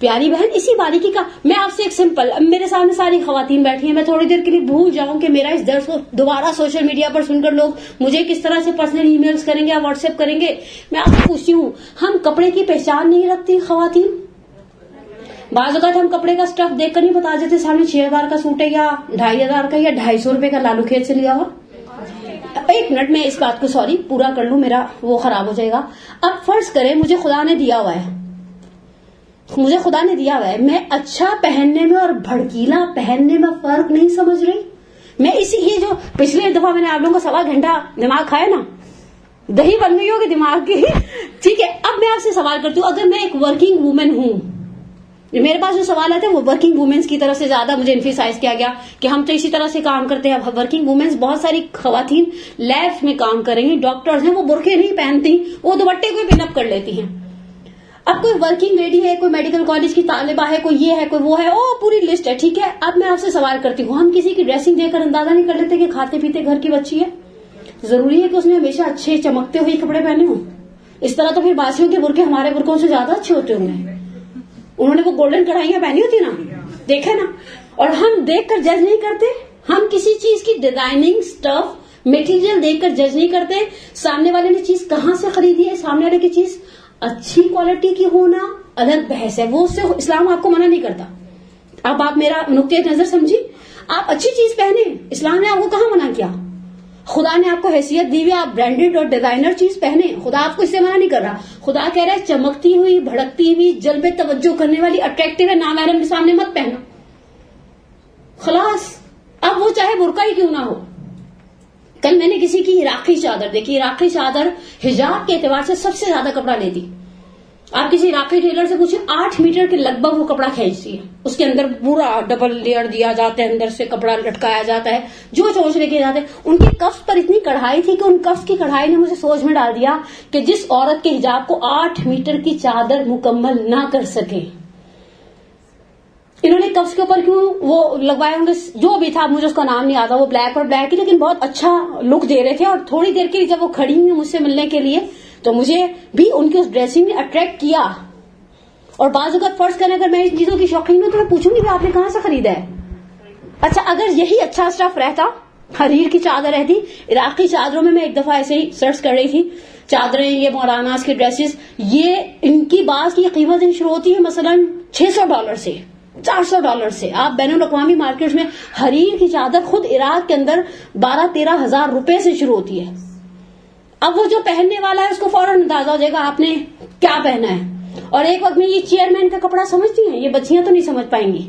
پیاری بہن. اسی باریکی کا. میں آپ سے ایک سمپل، میرے سامنے ساری خواتین بیٹھی ہیں، میں تھوڑی دیر کے لیے بھول جاؤں کہ میرا اس درس کو دوبارہ سوشل میڈیا پر سن کر لوگ مجھے کس طرح سے پرسنل ای میلز کریں گے یا واٹس ایپ کریں گے. میں آپ سے پوچھتی ہوں، ہم کپڑے کی پہچان نہیں رکھتی خواتین؟ بعض اوقات ہم کپڑے کا سٹف دیکھ کر نہیں بتا دیتے سامنے 6000 کا سوٹ ہے یا 2500 کا یا 250 روپے کا لالو کھیت سے لیا ہوا. ایک منٹ میں اس بات کو سوری پورا کر لوں، میرا وہ خراب ہو جائے گا. اب فرض کریں مجھے خدا نے دیا ہوا ہے، میں اچھا پہننے میں اور بھڑکیلا پہننے میں فرق نہیں سمجھ رہی. میں اسی یہ جو پچھلے دفعہ میں نے آپ لوگوں کا 1.25 گھنٹہ دماغ کھایا نا، دہی بن گئی ہوگی دماغ کی. ٹھیک ہے، اب میں آپ سے سوال کرتی ہوں، اگر میں ایک ورکنگ وومن ہوں، میرے پاس جو سوال آتے ہیں وہ ورکنگ وومنس کی طرف سے زیادہ مجھے انفیسائز کیا گیا کہ ہم تو اسی طرح سے کام کرتے ہیں. ورکنگ وومنس بہت ساری خواتین لیبس میں کام کر رہی ہیں، ڈاکٹرز ہیں، وہ برقعے نہیں پہنتی، وہ دوپٹے کو پن اپ کر لیتی ہیں. اب کوئی ورکنگ لیڈی ہے، کوئی میڈیکل کالج کی طالبہ ہے، کوئی یہ ہے، کوئی وہ ہے، پوری لسٹ ہے. ٹھیک ہے، اب میں آپ سے سوال کرتی ہوں، ہم کسی کی ڈریسنگ دیکھ کر اندازہ نہیں کر لیتے کہ کھاتے پیتے گھر کی بچی ہے؟ ضروری ہے کہ اس نے ہمیشہ اچھے چمکتے ہوئے کپڑے پہنے ہوں؟ اس طرح تو پھر باسیوں کے برقعے ہمارے برقعوں سے زیادہ اچھے ہوتے ہوں گے. انہوں نے وہ گولڈن کڑھائیاں پہنی ہوتی نا، دیکھے نا. اور ہم دیکھ کر جج نہیں کرتے، ہم کسی چیز کی ڈیزائننگ سٹف میٹیریل دیکھ کر جج نہیں کرتے. سامنے والے نے چیز کہاں سے خریدی ہے، سامنے والے کی چیز اچھی کوالٹی کی ہونا الگ بحث ہے، وہ اس سے اسلام آپ کو منع نہیں کرتا. اب آپ میرا نقطۂ نظر سمجھی، آپ اچھی چیز پہنے، اسلام نے آپ کو کہاں منع کیا؟ خدا نے آپ کو حیثیت دی ہوئی، آپ برانڈیڈ اور ڈیزائنر چیز پہنے، خدا آپ کو اس سے منع نہیں کر رہا. خدا کہہ رہا ہے چمکتی ہوئی، بھڑکتی ہوئی، جلب توجہ کرنے والی، اٹریکٹیو ہے، نامحرم کے سامنے مت پہنا. خلاص. اب وہ چاہے برقع ہی کیوں نہ ہو. کل میں نے کسی کی عراقی چادر دیکھی. عراقی چادر حجاب کے اعتبار سے سب سے زیادہ کپڑا لیتی. آپ کسی عراقی ٹیلر سے پوچھیں 8 میٹر کے لگ بھگ وہ کپڑا کھینچتی ہے. اس کے اندر پورا ڈبل لیئر دیا جاتا ہے، اندر سے کپڑا لٹکایا جاتا ہے، جو چوچ لے کے جاتے ہیں. ان کی کفس پر اتنی کڑھائی تھی کہ ان کفس کی کڑھائی نے مجھے سوچ میں ڈال دیا کہ جس عورت کے حجاب کو 8 میٹر کی چادر مکمل نہ کر سکے، انہوں نے کفس کے اوپر کیوں وہ لگوائے ہوں گے؟ جو بھی تھا، مجھے اس کا نام نہیں آتا، وہ بلیک اور بلیک ہی لیکن بہت اچھا لک دے رہے تھے. اور تھوڑی دیر کے لیے جب وہ کھڑی ہوئی مجھ سے ملنے کے لیے تو مجھے بھی ان کی اس ڈریسنگ نے اٹریکٹ کیا. اور بعض اوقات فرض کریں اگر میں ان چیزوں کی شوقین ہوں تو میں پوچھوں گی کہ آپ نے کہاں سے خریدا ہے. اچھا اگر یہی اچھا اسٹف رہتا، حریر کی چادر رہتی، عراقی چادروں میں ایک دفعہ ایسے ہی سرچ کر رہی تھی، چادریں، یہ مولاناز کی ڈریسز، یہ ان کی بعض کی قیمتیں شروع ہوتی ہے مثلا $600 سے، $400 سے. آپ بین الاقوامی مارکیٹ میں حریر کی چادر خود عراق کے اندر 12-13 ہزار روپے سے شروع ہوتی ہے. اب وہ جو پہننے والا ہے اس کو فوراً اندازہ ہو جائے گا آپ نے کیا پہنا ہے. اور ایک وقت میں یہ چیئرمین کا کپڑا سمجھتی ہیں، یہ بچیاں تو نہیں سمجھ پائیں گی.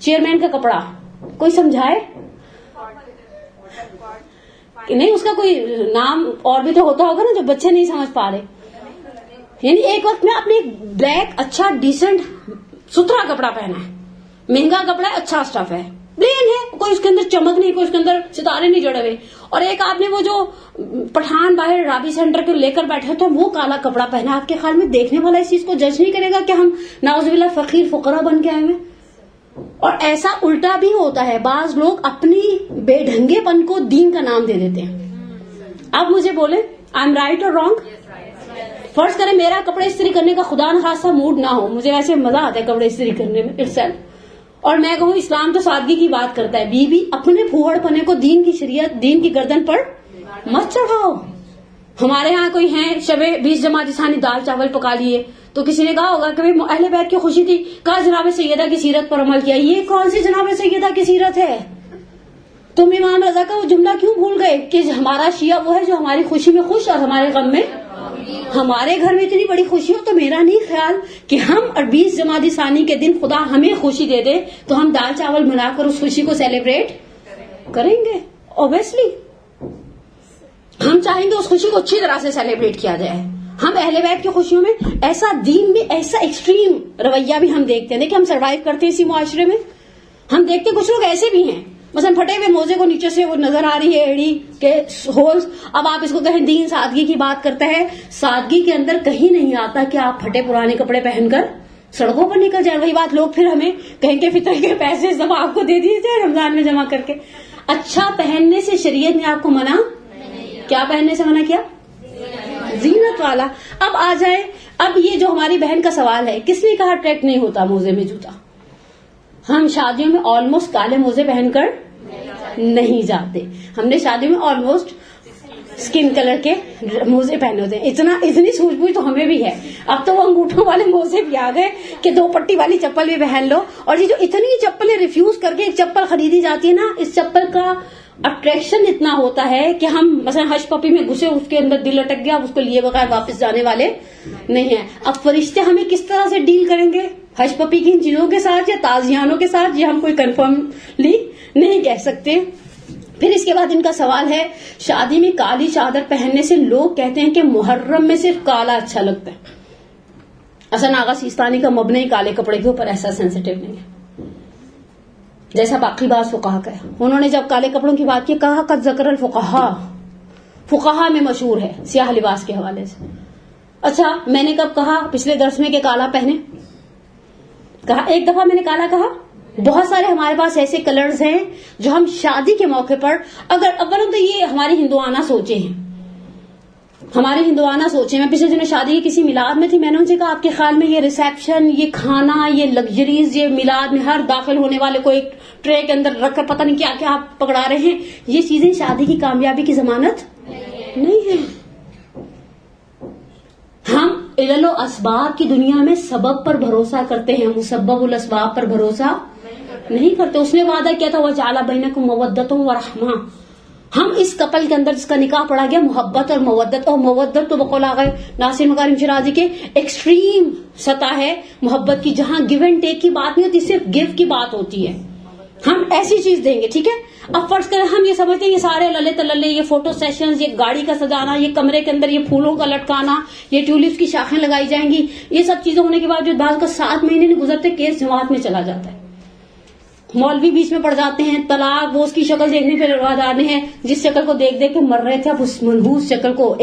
چیئرمین کا کپڑا کوئی سمجھائے کہ نہیں؟ اس کا کوئی نام اور بھی تو ہوتا ہوگا نا جو بچے نہیں سمجھ پا رہے. یعنی ایک وقت میں آپ نے بلیک اچھا ڈیسنٹ ستھرا کپڑا پہنا ہے، مہنگا کپڑا ہے، اچھا اسٹف ہے، پلین ہے، کوئی اس کے اندر چمک نہیں، کوئی اس کے اندر ستارے نہیں جڑے ہوئے. اور ایک آپ نے وہ جو پٹھان باہر رابی سینٹر کے لے کر بیٹھے تو وہ کالا کپڑا پہنا. آپ کے خیال میں دیکھنے والا اس چیز کو جج نہیں کرے گا کہ ہم نعوذ باللہ فقیر فقراء بن کے آئے ہیں؟ اور ایسا الٹا بھی ہوتا ہے، بعض لوگ اپنی بے ڈھنگے پن کو دین کا نام دے دیتے ہیں. اب مجھے بولیں آئی ایم رائٹ اور رانگ؟ فرض کریں میرا کپڑے استری کرنے کا خدا نخواستہ موڈ نہ ہو، مجھے ویسے مزہ آتا ہے کپڑے استری کرنے میں itself، اور میں کہوں اسلام تو سادگی کی بات کرتا ہے، بیوی اپنے پھوڑ پنے کو دین کی شریعت، دین کی گردن پر مت چڑھاؤ. ہمارے ہاں کوئی ہیں شب 20 جماعت ثانی دال چاول پکا لیے تو کسی نے کہا ہوگا کہ اہل بیت کی خوشی تھی، کہا جناب سیدہ کی سیرت پر عمل کیا. یہ کون سی جناب سیدہ کی سیرت ہے؟ تم امام رضا کا وہ جملہ کیوں بھول گئے کہ ہمارا شیعہ وہ ہے جو ہماری خوشی میں خوش اور ہمارے غم میں؟ ہمارے گھر میں اتنی بڑی خوشی ہو تو میرا نہیں خیال کہ ہم 20 جمادی ثانی کے دن خدا ہمیں خوشی دے دے تو ہم دال چاول بنا کر اس خوشی کو سیلیبریٹ کریں گے. اوبیسلی ہم چاہیں گے اس خوشی کو اچھی طرح سے سیلیبریٹ کیا جائے. ہم اہل بیت کی خوشیوں میں ایسا دین میں ایسا ایکسٹریم رویہ بھی ہم دیکھتے ہیں. دیکھیں ہم سروائیو کرتے ہیں اسی معاشرے میں. ہم دیکھتے کچھ لوگ ایسے بھی ہیں مثلا پھٹے ہوئے موزے کو نیچے سے وہ نظر آ رہی ہے ایڑی کے ہولز. اب آپ اس کو کہیں دین سادگی کی بات کرتا ہے. سادگی کے اندر کہیں نہیں آتا کہ آپ پھٹے پرانے کپڑے پہن کر سڑکوں پر نکل جائیں. وہی بات لوگ پھر ہمیں کہیں کہ فطر کے پیسے سب آپ کو دے دیے جائے رمضان میں جمع کر کے. اچھا پہننے سے شریعت نے آپ کو منع کیا پہننے سے منع کیا؟ زینت والا. اب آ جائے اب یہ جو ہماری بہن کا سوال ہے کس نے کہا ٹریک نہیں ہوتا موزے میں جوتا؟ ہم شادیوں میں آلموسٹ کالے موزے پہن کر نہیں جاتے. ہم نے شادیوں میں آلموسٹ اسکن کلر کے موزے پہنے ہوتے ہیں. اتنی سوجھ بوجھ تو ہمیں بھی ہے. اب تو وہ انگوٹھوں والے موزے بھی آ گئے کہ 2 پٹی والی چپل بھی پہن لو. اور یہ جو اتنی چپلیں ریفیوز کر کے ایک چپل خریدی جاتی ہے نا, اس چپل کا اٹریکشن اتنا ہوتا ہے کہ ہم مثلا ہش پپی میں گھسے اس کے اندر دل اٹک گیا, اس کو لیے بغیر واپس جانے والے نہیں ہیں. اب فرشتے ہمیں کس طرح سے ڈیل کریں گے ہش پپی کی ان چیزوں کے ساتھ یا تازیانوں کے ساتھ, یہ ہم کوئی کنفرملی نہیں کہہ سکتے. پھر اس کے بعد ان کا سوال ہے شادی میں کالی چادر پہننے سے لوگ کہتے ہیں کہ محرم میں صرف کالا اچھا لگتا ہے. حسن آغا سیستانی کا مبنی کالے کپڑے کے اوپر ایسا سینسیٹیو نہیں ہے جیسا باقی بعض فقہا کا ہے. انہوں نے جب کالے کپڑوں کی بات کی کہا قد ذکر الفقہا, فقہا میں مشہور ہے سیاہ لباس کے حوالے سے. اچھا میں نے کب کہا پچھلے درس میں کہ کالا پہنے؟ کہا ایک دفعہ میں نے کالا کہا. بہت سارے ہمارے پاس ایسے کلرز ہیں جو ہم شادی کے موقع پر اگر اولا تو یہ ہماری ہندوانہ سوچے ہیں, ہماری ہندوانہ سوچے. میں پچھلے دنوں شادی کی کسی میلاد میں تھی, میں نے ان سے کہا آپ کے خیال میں یہ ریسیپشن, یہ کھانا, یہ لگژریز, یہ میلاد میں ہر داخل ہونے والے کو ایک ٹرے کے اندر رکھ کر پتہ نہیں کیا کیا آپ پکڑا رہے ہیں, یہ چیزیں شادی کی کامیابی کی ضمانت نہیں ہے. ہم علل و اسباب کی دنیا میں سبب پر بھروسہ کرتے ہیں, مسبب الاسباب پر بھروسہ نہیں کرتے. اس نے وعدہ کیا تھا وَجَعَلَ بَيْنَكُمْ مَوَدَّةٌ وَرَحْمَةٌ. ہم اس کپل کے اندر جس کا نکاح پڑا گیا محبت اور مودت, اور مودت تو بقول آغا ناصر مکارم شیرازی کے ایکسٹریم سطح ہے محبت کی, جہاں گیو اینڈ ٹیک کی بات نہیں ہوتی, صرف گیو کی بات ہوتی ہے. ہم ایسی چیز دیں گے ٹھیک ہے. اب فرض کریں ہم یہ سمجھتے ہیں یہ سارے للے تللے, یہ فوٹو سیشنز, یہ گاڑی کا سجانا, یہ کمرے کے اندر یہ پھولوں کا لٹکانا, یہ ٹیولپس کی شاخیں لگائی جائیں گی, یہ سب چیزیں ہونے کے بعد جو بعض کا 7 مہینے نہیں گزرتے کیس جماعت میں چلا جاتا ہے. مولوی بیچ میں پڑ جاتے ہیں, طلاق, وہ اس کی شکل دیکھنے پہ روادار ہیں, جس شکل کو دیکھ دیکھ کے مر رہے تھے اب اس منحوس شکل کو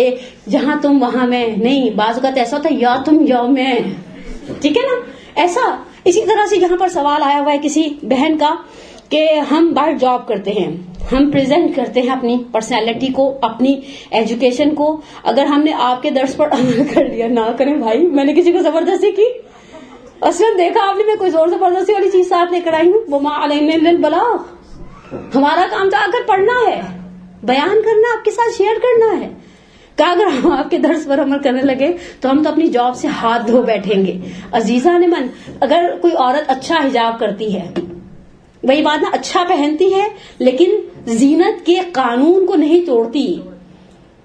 جہاں تم وہاں میں نہیں. بعض اوقات ایسا ہوتا ہے یا تم یا میں, ٹھیک ہے نا ایسا. اسی طرح سے یہاں پر سوال آیا ہوا ہے کسی بہن کا کہ ہم باہر جاب کرتے ہیں, ہم پریزنٹ کرتے ہیں اپنی پرسنالٹی کو, اپنی ایجوکیشن کو. اگر ہم نے آپ کے درس پر عمل کر لیا, نہ کریں بھائی, میں نے کسی کو زبردستی کی اصلا دیکھا آپ نے, میں کوئی زور زبردستی والی چیز ساتھ لے کر آئی ہوں. وما علینا الا البلاغ, ہمارا کام تو آ کر پڑھنا ہے, بیان کرنا, آپ کے ساتھ شیئر کرنا ہے. کہ اگر ہم آپ کے درس پر عمل کرنے لگے تو ہم تو اپنی جاب سے ہاتھ دھو بیٹھیں گے. عزیزہ نے من, اگر کوئی عورت اچھا حجاب کرتی ہے, وہی بات نا, اچھا پہنتی ہے لیکن زینت کے قانون کو نہیں توڑتی,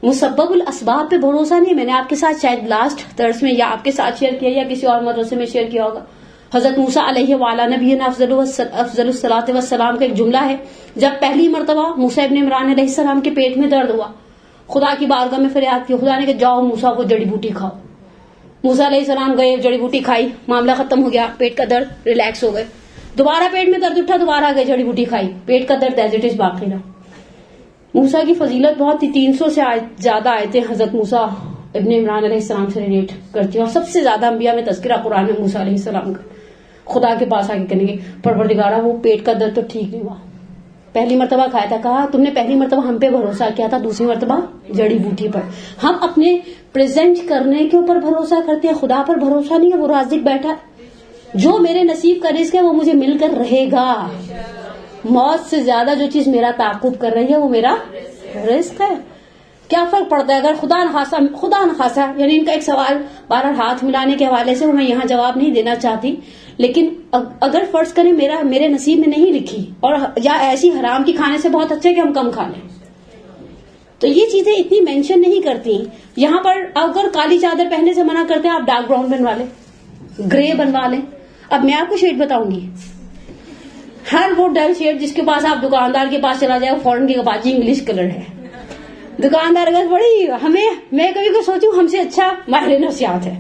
مسبب الاسباب پہ بھروسہ نہیں. میں نے آپ کے ساتھ شاید لاسٹ درس میں یا آپ کے ساتھ شیئر کیا یا کسی اور مدرسے میں شیئر کیا ہوگا, حضرت موسیٰ علیہ وعلی نبینا افضل الصلاۃ والسلام کا ایک جملہ ہے. جب پہلی مرتبہ موسیٰ ابن عمران علیہ السلام کے پیٹ میں درد ہوا, خدا کی بارگاہ میں فریاد کی, خدا نے کہا جاؤ موسیٰ کو جڑی بوٹی کھاؤ. موسیٰ علیہ السلام گئے, جڑی بوٹی کھائی, معاملہ ختم ہو گیا, پیٹ کا درد ریلیکس ہو گئے. دوبارہ پیٹ میں درد اٹھا, دوبارہ گئے, جڑی بوٹی کھائی, پیٹ کا درد ایز اٹ از باقی رہا. موسیٰ کی فضیلت بہت تھی, 300 سے زیادہ آیتیں حضرت موسیٰ ابن عمران علیہ السلام سے ریلیٹ کرتی ہیں, اور سب سے زیادہ انبیاء میں تذکرہ قرآن میں موسیٰ علیہ السلام کا. خدا کے پاس آگے کریں گے, پروردگارا وہ پیٹ کا درد تو ٹھیک نہیں ہوا, پہلی مرتبہ کھایا تھا, کہا تم نے پہلی مرتبہ ہم پہ بھروسہ کیا تھا, دوسری مرتبہ جڑی بوٹی پر. ہم اپنے پریزنٹ کرنے کے اوپر بھروسہ کرتے ہیں, خدا پر بھروسہ نہیں ہے. وہ رازق بیٹھا, جو میرے نصیب کا رزق ہے وہ مجھے مل کر رہے گا. موت سے زیادہ جو چیز میرا تعاقب کر رہی ہے وہ میرا رزق ہے. کیا فرق پڑتا ہے اگر خدا نخواستہ, یعنی ان کا ایک سوال بہرحال ہاتھ ملانے کے حوالے سے وہ میں یہاں جواب نہیں دینا چاہتی, لیکن اگر فرض کریں میرے نصیب میں نہیں لکھی، اور یا ایسی حرام کی کھانے سے بہت اچھا ہے کہ ہم کم کھا لیں، تو یہ چیزیں اتنی مینشن نہیں کرتی. یہاں پر اگر کالی چادر پہننے سے منع کرتے ہیں، آپ ڈارک براؤن بنوا لیں، گرے بنوا لیں. اب میں آپ کو شیڈ بتاؤں گی، ہر وہ ڈل شیڈ جس کے پاس آپ دکاندار کے پاس چلا جائے، وہ فورن کی کپاچی انگلش کلر ہے. دکاندار اگر بڑی میں کبھی کو سوچوں ہم سے اچھا ماہر نفسیات ہے،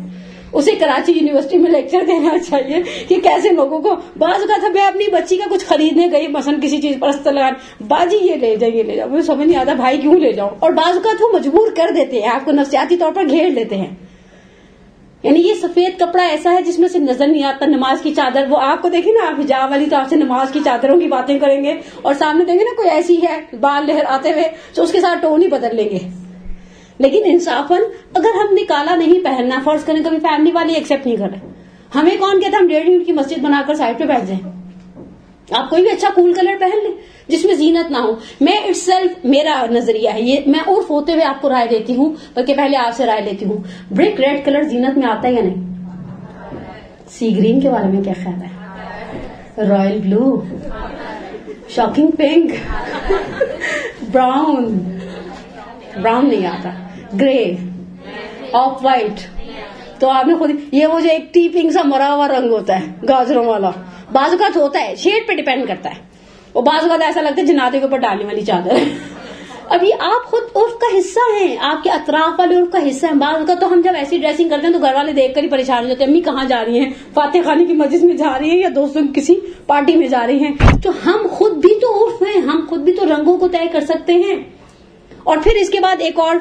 اسے کراچی یونیورسٹی میں لیکچر دینا چاہیے کہ کیسے لوگوں کو. بعض اوقات میں اپنی بچی کا کچھ خریدنے گئی، مثلا کسی چیز پر استر لگانے، باجی یہ لے جائیں یہ لے جاؤ، مجھے سمجھ نہیں آتا بھائی کیوں لے جاؤ. اور بعض اوقات وہ مجبور کر دیتے ہیں، آپ کو نفسیاتی طور پر گھیر لیتے ہیں. یعنی یہ سفید کپڑا ایسا ہے جس میں سے نظر نہیں آتا نماز کی چادر. وہ آپ کو دیکھیں نا، آپ حجاب والی تو آپ سے نماز کی چادروں کی باتیں کریں گے، اور سامنے دیکھیں نا کوئی ایسی ہے بال لہر آتے ہوئے تو اس کے ساتھ ٹون ہی بدل لیں گے. لیکن انصافاً اگر ہم نے کالا نہیں پہننا، فرض کریں کبھی فیملی والے ایکسپٹ نہیں کر رہے، ہمیں کون کہتا ہم 1.5 منٹ کی مسجد بنا کر سائڈ پہ بیٹھ جائیں. آپ کوئی بھی اچھا کول کلر پہن لیں جس میں زینت نہ ہو. میں اٹ سیلف میرا نظریہ ہے یہ، میں عرف ہوتے ہوئے آپ کو رائے دیتی ہوں، بلکہ پہلے آپ سے رائے لیتی ہوں. بریک ریڈ کلر زینت میں آتا ہے یا نہیں؟ سی گرین کے بارے میں کیا خیال ہے؟ رائل بلو، شاکنگ پنک، براؤن نہیں آتا، گرے، آف وائٹ. تو آپ نے خود یہ وہ جو ایک ٹی پنک سا مرا ہوا رنگ ہوتا ہے گاجروں والا، بعض اوقات ہوتا ہے، شیڈ پہ ڈیپینڈ کرتا ہے. وہ بعض اوقات ایسا لگتا ہے جنازے کے اوپر ڈالنے والی چادر ہے. اب یہ آپ خود عرف کا حصہ ہیں، آپ کے اطراف والے عرف کا حصہ ہیں. بعض اوقات تو ہم جب ایسی ڈریسنگ کرتے ہیں تو گھر والے دیکھ کر ہی پریشان ہو جاتے ہیں، امی کہاں جا رہی ہیں، فاتح خانی کی مسجد میں جا رہی ہیں یا دوستوں کی کسی پارٹی میں جا رہی ہیں. تو ہم خود بھی تو عرف ہیں، ہم خود بھی تو رنگوں کو طے کر سکتے ہیں. اور پھر اس کے بعد ایک اور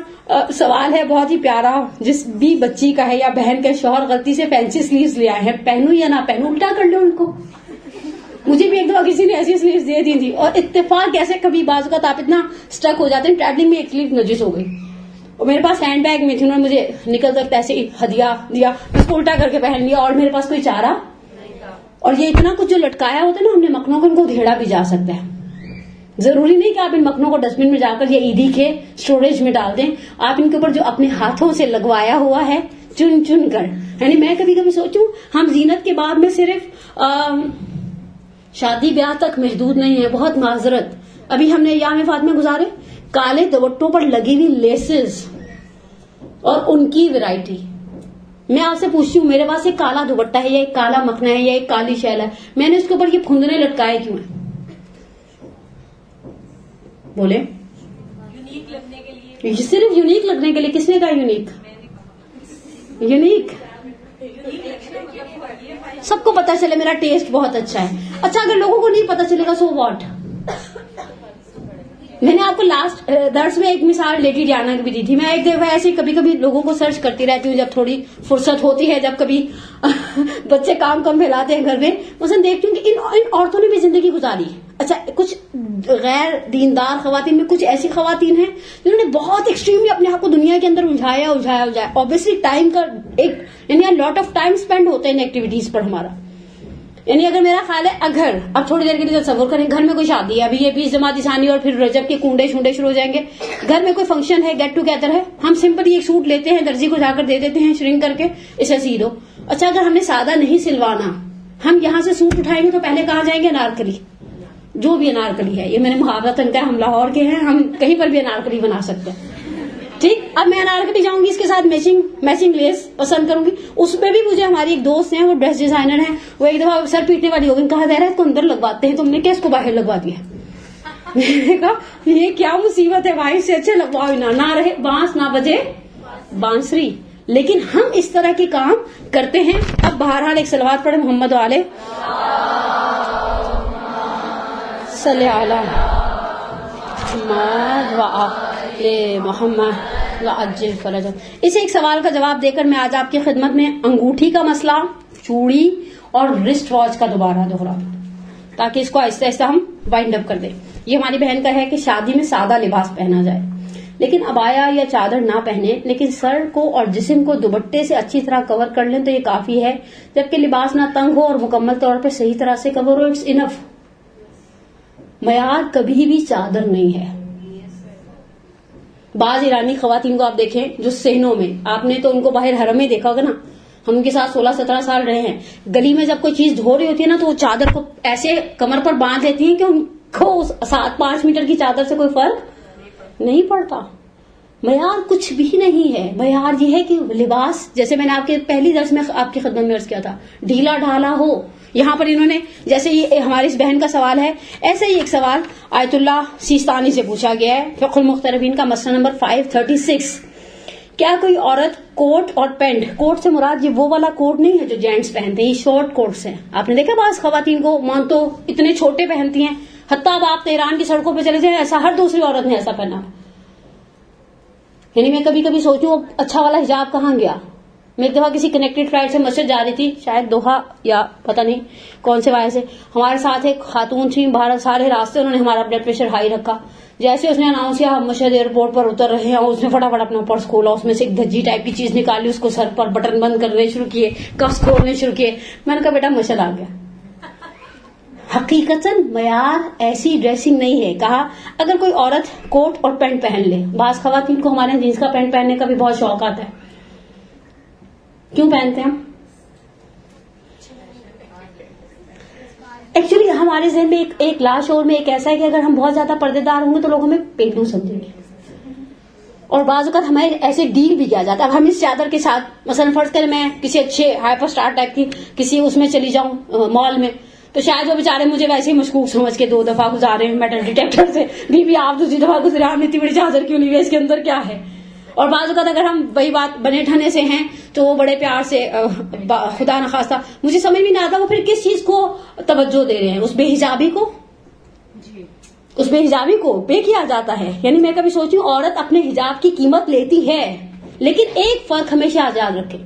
سوال ہے بہت ہی پیارا، جس بھی بچی کا ہے یا بہن کے شوہر غلطی سے فینسی سلیوز لے آئے ہیں، پہنوں یا نہ پہنوں، الٹا کر لو ان کو. مجھے بھی ایک دفعہ کسی نے ایسی سلیوز دے دی تھی، اور اتفاق کیسے کبھی بعض اوقات آپ اتنا اسٹک ہو جاتے ہیں. ٹریولنگ میں ایک سلیو نجس ہو گئی اور میرے پاس ہینڈ بیگ میں تھی، انہوں نے مجھے نکل کر ایسے ہدیہ دیا، اس کو الٹا کر کے پہن لیا، اور میرے پاس کوئی چارہ. اور یہ اتنا کچھ جو لٹکایا ہوتا ہے نا ہم نے مکھنوں کو، ان کو ادھیڑا بھی جا سکتا ہے. ضروری نہیں کہ آپ ان مکھنوں کو ڈسٹ بن میں جا کر یا عیدی کے اسٹوریج میں ڈال دیں. آپ ان کے اوپر جو اپنے ہاتھوں سے لگوایا ہوا ہے چن چن کر، یعنی میں کبھی کبھی سوچوں ہم زینت کے بعد میں صرف شادی بیاہ تک محدود نہیں ہے. بہت معذرت، ابھی ہم نے ایام فاطمہ گزارے، کالے دوپٹوں پر لگی ہوئی لیسز اور ان کی ویرائٹی. میں آپ سے پوچھتی ہوں، میرے پاس ایک کالا دوپٹہ ہے یا ایک کالا مکھنا ہے یا ایک کالی شیل ہے، میں نے اس کے اوپر یہ پھندنے لٹکائے کیوں ہیں؟ بولے یونیک لگنے کے لیے. صرف یونیک لگنے کے لیے. کس نے کہا یونیک؟ یونیک سب کو پتا چلے میرا ٹیسٹ بہت اچھا ہے. اچھا اگر لوگوں کو نہیں پتا چلے گا سو واٹ. میں نے آپ کو لاسٹ درس میں ایک مثال لیڈی ڈیانا کی بھی دی تھی. میں ایک دفعہ ایسے کبھی کبھی لوگوں کو سرچ کرتی رہتی ہوں جب تھوڑی فرصت ہوتی ہے، جب کبھی بچے کام کم پھیلاتے ہیں گھر میں، مثلا دیکھتی ہوں کہ ان عورتوں نے بھی زندگی گزاری. اچھا کچھ غیر دیندار خواتین میں کچھ ایسی خواتین ہیں جنہوں نے بہت ایکسٹریملی اپنے آپ کو دنیا کے اندر الجھایا. obviously ٹائم کا ایک یعنی لاٹ آف ٹائم اسپینڈ ہوتا ہے ان ایکٹیویٹیز پر ہمارا. یعنی اگر میرا خیال ہے اگر اب تھوڑی دیر کے لیے تصور کریں، گھر میں کوئی شادی ہے، ابھی یہ 20 جماعت ثانی اور پھر رجب کے کنڈے شونڈے شروع ہو جائیں گے، گھر میں کوئی فنکشن ہے، گیٹ ٹوگیدر ہے، ہم سمپلی ایک سوٹ لیتے ہیں، درزی کو جا کر دے دیتے ہیں شرنک کر کے، اسے سی دو. اچھا اگر ہمیں سادہ نہیں سلوانا، ہم یہاں سے سوٹ اٹھائیں گے تو پہلے کہاں جائیں گے؟ انارکلی. جو بھی انارکلی ہے، یہ میں نے محاورتاً کہا، ہم لاہور کے ہیں، ہم کہیں پر بھی انارکلی بنا سکتے ہیں. ٹھیک، اب میں انارکلی جاؤں گی، اس کے ساتھ میچنگ لیس پسند کروں گی. اس میں بھی مجھے ہماری ایک دوست ہیں، وہ ڈریس ڈیزائنر ہیں، وہ ایک دفعہ سر پیٹنے والی ہو گئی، کہا دے رہا ہے تو اندر لگواتے ہیں، تم نے کیا اس کو باہر لگوا دیا؟ میں نے کہا یہ کیا مصیبت ہے بھائی، سے اچھے لگواؤ نہ رہے بانس نہ بجے بانسری. لیکن ہم اس طرح کے کام کرتے ہیں. اب بہرحال ایک صلوات پڑھے محمد والے صلی اللہ محمد وعجل فرجہ. اسے ایک سوال کا جواب دے کر میں آج آپ کی خدمت میں انگوٹھی کا مسئلہ، چوڑی اور رسٹ واچ کا دوبارہ دوہرا دوں تاکہ اس کو آہستہ آہستہ ہم وائنڈ اپ کر دیں. یہ ہماری بہن کا ہے کہ شادی میں سادہ لباس پہنا جائے، لیکن عبایا یا چادر نہ پہنے، لیکن سر کو اور جسم کو دوپٹے سے اچھی طرح کور کر لیں تو یہ کافی ہے، جبکہ لباس نہ تنگ ہو اور مکمل طور پہ صحیح طرح سے کور ہو. اٹس انف. معیار کبھی بھی چادر نہیں ہے. بعض ایرانی خواتین کو آپ دیکھیں جو صحنوں میں، آپ نے تو ان کو باہر حرم میں دیکھا ہوگا نا، ہم ان کے ساتھ 16-17 سال رہے ہیں. گلی میں جب کوئی چیز دھو رہی ہوتی ہے نا تو وہ چادر کو ایسے کمر پر باندھ لیتی ہیں کہ ان کو 7-5 میٹر کی چادر سے کوئی فرق نہیں پڑتا. معیار کچھ بھی نہیں ہے. معیار یہ ہے کہ لباس، جیسے میں نے آپ کے پہلی درس میں آپ کی خدمت میں عرض کیا تھا، ڈھیلا ڈھالا ہو. یہاں پر انہوں نے جیسے یہ ہماری اس بہن کا سوال ہے، ایسے ہی ایک سوال آیت اللہ سیستانی سے پوچھا گیا ہے فقہ المختربین کا مسئلہ نمبر 536. کیا کوئی عورت کوٹ اور پینٹ، کوٹ سے مراد یہ وہ والا کوٹ نہیں ہے جو جینٹس پہنتے ہیں، یہ شارٹ کوٹس ہیں. آپ نے دیکھا بعض خواتین کو مان تو اتنے چھوٹے پہنتی ہیں، حتیٰ اب آپ تہران کی سڑکوں پہ چلے جائیں ایسا ہر دوسری عورت نے ایسا پہنا. یعنی میں کبھی کبھی سوچوں اچھا والا حجاب کہاں گیا. میں ایک دفعہ کسی کنیکٹڈ فلائٹ سے مسجد جا رہی تھی، شاید دوحہ یا پتہ نہیں کون سے وجہ سے. ہمارے ساتھ ایک خاتون تھی، باہر سارے راستے انہوں نے ہمارا بلڈ پریشر ہائی رکھا. جیسے اس نے اناؤنس کیا ہم مشہد ایئرپورٹ پر اتر رہے ہیں، اور اس نے فٹافٹ اپنا پرس کھولا، اس میں سے ایک دھجی ٹائپ کی چیز نکالی، اس کو سر پر بٹن بند کرنے شروع کیے، کفس کھولنے شروع کیے. میں نے کہا بیٹا مشہد آ گیا. حقیقتاً معیار ایسی ڈریسنگ نہیں ہے. کہا اگر کوئی عورت کوٹ اور پینٹ پہن لے، بعض خواتین کو ہمارے جینس کا پینٹ پہننے کا بھی بہت شوق آتا ہے. کیوں پہنتے ہیں ہم؟ ایکچولی ہمارے ذہن میں ایک لاشعور میں ایک ایسا ہے کہ اگر ہم بہت زیادہ پردے دار ہوں گے تو لوگ ہمیں پہلو سمجھیں گے، اور بعض اوقات ہمیں ایسے ڈیل بھی کیا جاتا ہے. اب ہم اس چادر کے ساتھ مثلا فرض کریں میں کسی اچھے ہائپر اسٹار ٹائپ کی کسی اس میں چلی جاؤں مال میں، تو شاید وہ بیچارے مجھے ویسے ہی مشکوک سمجھ کے 2 دفعہ گزارے میٹل ڈیٹیکٹر سے، بی آپ دوسری دفعہ گزرے، آپ نے اتنی بڑی چادر کیوں لی ہے، اس کے اندر کیا ہے. اور بعض اوقات اگر ہم وہی بات بنے ٹھنے سے ہیں تو وہ بڑے پیار سے خدا نخواستہ مجھے سمجھ بھی نہیں آتا وہ پھر کس چیز کو توجہ دے رہے ہیں. اس بے حجابی کو، اس بے حجابی کو پے کیا جاتا ہے. یعنی میں کبھی سوچوں عورت اپنے حجاب کی قیمت لیتی ہے، لیکن ایک فرق ہمیشہ یاد رکھے.